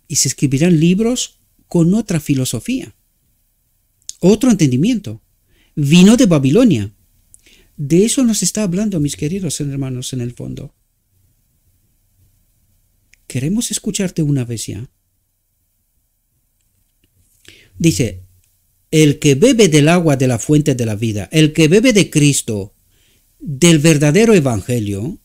y se escribirán libros con otra filosofía, otro entendimiento. Vino de Babilonia. De eso nos está hablando, mis queridos hermanos, en el fondo. Queremos escucharte una vez ya. Dice, el que bebe del agua de la fuente de la vida, el que bebe de Cristo, del verdadero evangelio,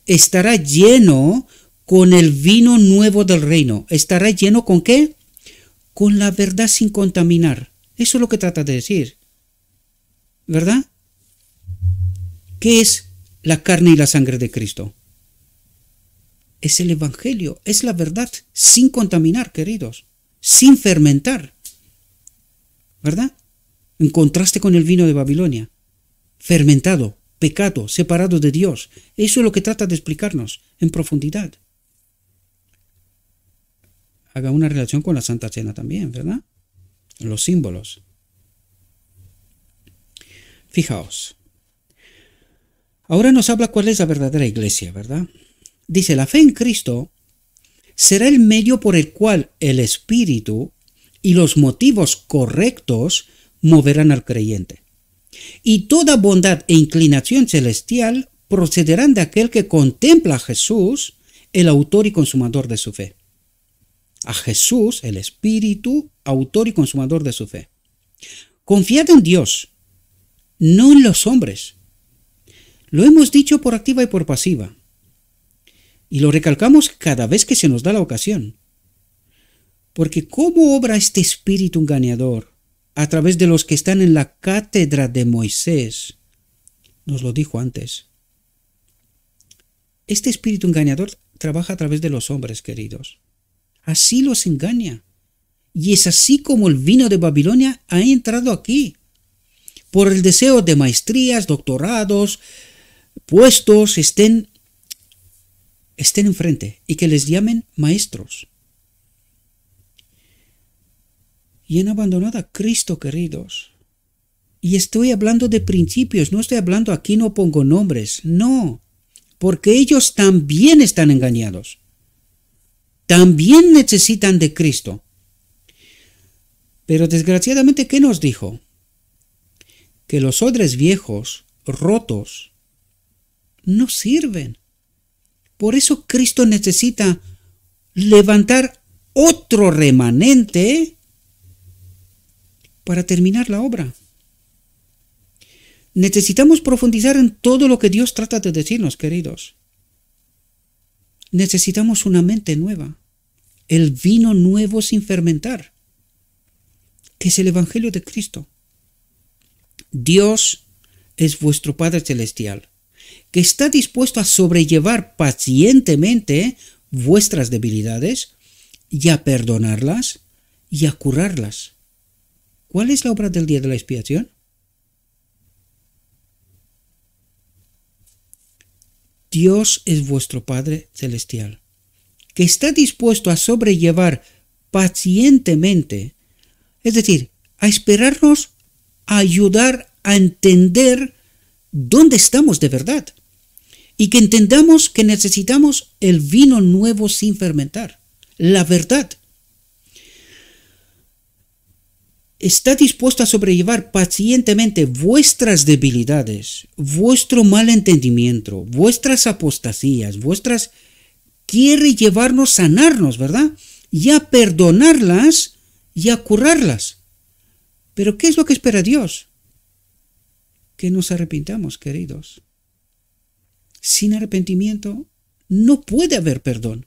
estará lleno con el vino nuevo del reino. ¿Estará lleno con qué? Con la verdad sin contaminar. Eso es lo que trata de decir. ¿Verdad? ¿Qué es la carne y la sangre de Cristo? Es el evangelio, es la verdad sin contaminar, queridos, sin fermentar. ¿Verdad? En contraste con el vino de Babilonia, fermentado, pecado, separado de Dios. Eso es lo que trata de explicarnos en profundidad. Haga una relación con la Santa Cena también, ¿verdad? Los símbolos. Fijaos. Ahora nos habla cuál es la verdadera iglesia, ¿verdad? Dice, la fe en Cristo será el medio por el cual el Espíritu y los motivos correctos moverán al creyente. Y toda bondad e inclinación celestial procederán de aquel que contempla a Jesús, el autor y consumador de su fe. A Jesús, el Espíritu, autor y consumador de su fe. Confiad en Dios, no en los hombres. Lo hemos dicho por activa y por pasiva. Y lo recalcamos cada vez que se nos da la ocasión. Porque ¿cómo obra este espíritu engañador a través de los que están en la cátedra de Moisés? Nos lo dijo antes. Este espíritu engañador trabaja a través de los hombres, queridos. Así los engaña. Y es así como el vino de Babilonia ha entrado aquí. Por el deseo de maestrías, doctorados, puestos, estén estén enfrente y que les llamen maestros. Y han abandonado a Cristo, queridos. Y estoy hablando de principios, no estoy hablando aquí, no pongo nombres, no, porque ellos también están engañados. También necesitan de Cristo. Pero desgraciadamente, ¿qué nos dijo? Que los odres viejos, rotos, no sirven. Por eso Cristo necesita levantar otro remanente para terminar la obra. Necesitamos profundizar en todo lo que Dios trata de decirnos, queridos. Necesitamos una mente nueva, el vino nuevo sin fermentar, que es el Evangelio de Cristo. Dios es vuestro Padre Celestial, que está dispuesto a sobrellevar pacientemente vuestras debilidades y a perdonarlas y a curarlas. ¿Cuál es la obra del día de la expiación? Dios es vuestro Padre Celestial, que está dispuesto a sobrellevar pacientemente, es decir, a esperarnos, a ayudar a entender dónde estamos de verdad y que entendamos que necesitamos el vino nuevo sin fermentar, la verdad. Está dispuesto a sobrellevar pacientemente vuestras debilidades, vuestro mal entendimiento, vuestras apostasías, quiere llevarnos, sanarnos, ¿verdad? Y a perdonarlas y a curarlas. Pero ¿qué es lo que espera Dios? Que nos arrepintamos, queridos. Sin arrepentimiento no puede haber perdón,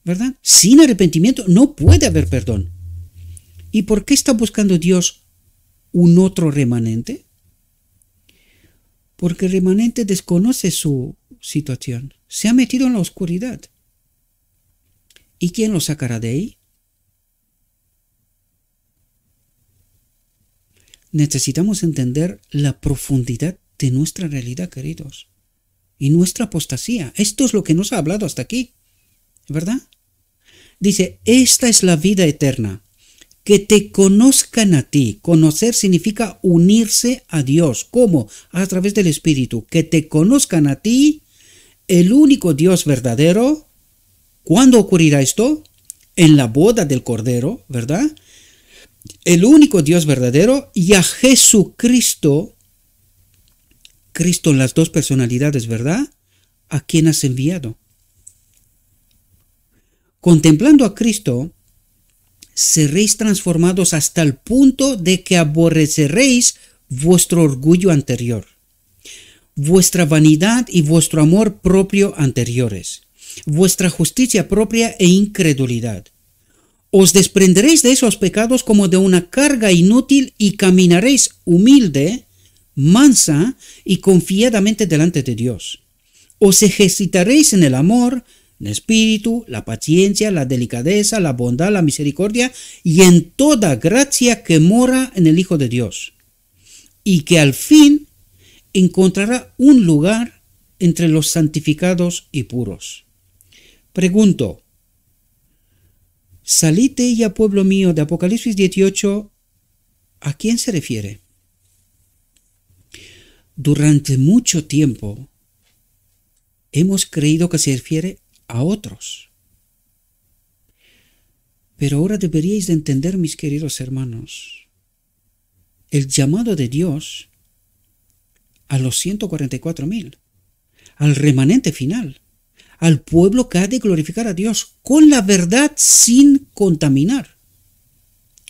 ¿verdad? Sin arrepentimiento no puede haber perdón. ¿Y por qué está buscando Dios un otro remanente? Porque el remanente desconoce su situación, se ha metido en la oscuridad. ¿Y quién lo sacará de ahí? Necesitamos entender la profundidad de nuestra realidad, queridos, y nuestra apostasía. Esto es lo que nos ha hablado hasta aquí, ¿verdad? Dice, esta es la vida eterna, que te conozcan a ti. Conocer significa unirse a Dios. ¿Cómo? A través del Espíritu. Que te conozcan a ti, el único Dios verdadero. ¿Cuándo ocurrirá esto? En la boda del Cordero, ¿verdad? El único Dios verdadero y a Jesucristo, Cristo en las dos personalidades, ¿verdad? A quien has enviado. Contemplando a Cristo, seréis transformados hasta el punto de que aborreceréis vuestro orgullo anterior, vuestra vanidad y vuestro amor propio anteriores, vuestra justicia propia e incredulidad. Os desprenderéis de esos pecados como de una carga inútil y caminaréis humilde, mansa y confiadamente delante de Dios. Os ejercitaréis en el amor, el espíritu, la paciencia, la delicadeza, la bondad, la misericordia y en toda gracia que mora en el Hijo de Dios, y que al fin encontrará un lugar entre los santificados y puros. Pregunto, salid de ella, pueblo mío, de Apocalipsis 18, ¿a quién se refiere? Durante mucho tiempo hemos creído que se refiere a otros. Pero ahora deberíais de entender, mis queridos hermanos, el llamado de Dios a los 144,000, al remanente final, al pueblo que ha de glorificar a Dios con la verdad sin contaminar,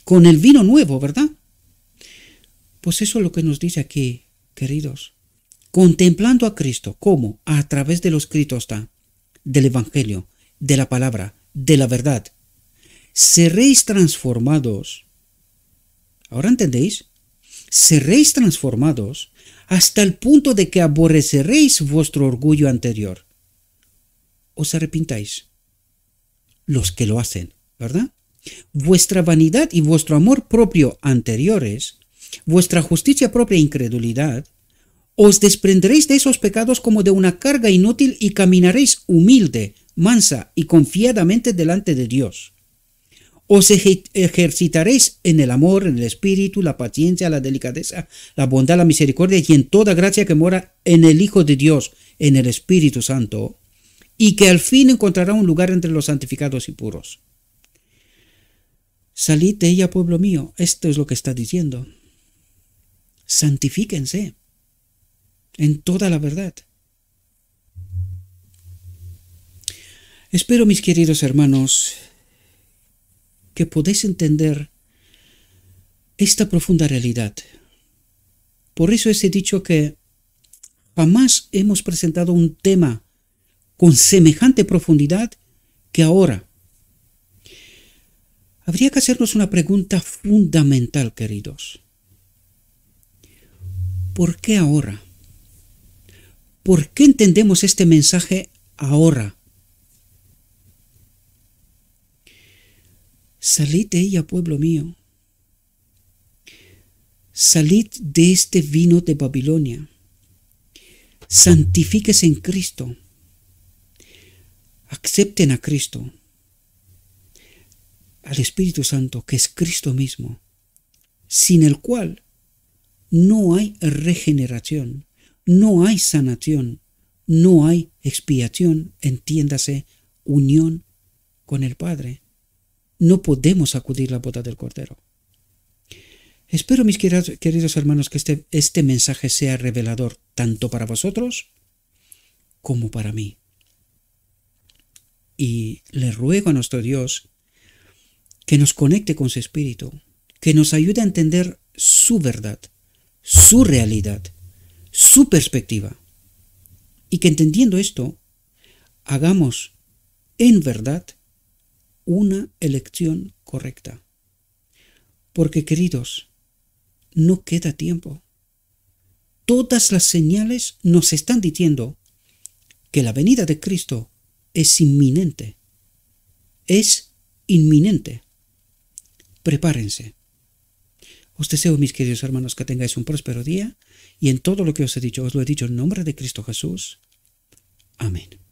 con el vino nuevo, ¿verdad? Pues eso es lo que nos dice aquí, queridos. Contemplando a Cristo, ¿cómo? A través de lo escrito está, del Evangelio, de la palabra, de la verdad. Seréis transformados. ¿Ahora entendéis? Seréis transformados hasta el punto de que aborreceréis vuestro orgullo anterior. Os arrepintáis, los que lo hacen, ¿verdad? Vuestra vanidad y vuestro amor propio anteriores, vuestra justicia propia e incredulidad, Os desprenderéis de esos pecados como de una carga inútil y caminaréis humilde, mansa y confiadamente delante de Dios. Os ejercitaréis en el amor, en el espíritu, la paciencia, la delicadeza, la bondad, la misericordia y en toda gracia que mora en el Hijo de Dios, en el Espíritu Santo, y que al fin encontrará un lugar entre los santificados y puros. Salid de ella, pueblo mío. Esto es lo que está diciendo. Santifíquense en toda la verdad. Espero, mis queridos hermanos, que podéis entender esta profunda realidad. Por eso he dicho que jamás hemos presentado un tema con semejante profundidad que ahora. Habría que hacernos una pregunta fundamental, queridos. ¿Por qué ahora? ¿Por qué entendemos este mensaje ahora? Salid de ella, pueblo mío. Salid de este vino de Babilonia. Santifíquese en Cristo. Acepten a Cristo, al Espíritu Santo, que es Cristo mismo, sin el cual no hay regeneración, no hay sanación, no hay expiación, entiéndase, unión con el Padre. No podemos acudir a la boda del Cordero. Espero, mis queridos hermanos, que este mensaje sea revelador tanto para vosotros como para mí. Y le ruego a nuestro Dios que nos conecte con su Espíritu, que nos ayude a entender su verdad, su realidad, su perspectiva, y que entendiendo esto, hagamos en verdad una elección correcta. Porque, queridos, no queda tiempo. Todas las señales nos están diciendo que la venida de Cristo es inminente. Es inminente. Prepárense. Os deseo, mis queridos hermanos, que tengáis un próspero día y en todo lo que os he dicho, os lo he dicho en nombre de Cristo Jesús. Amén.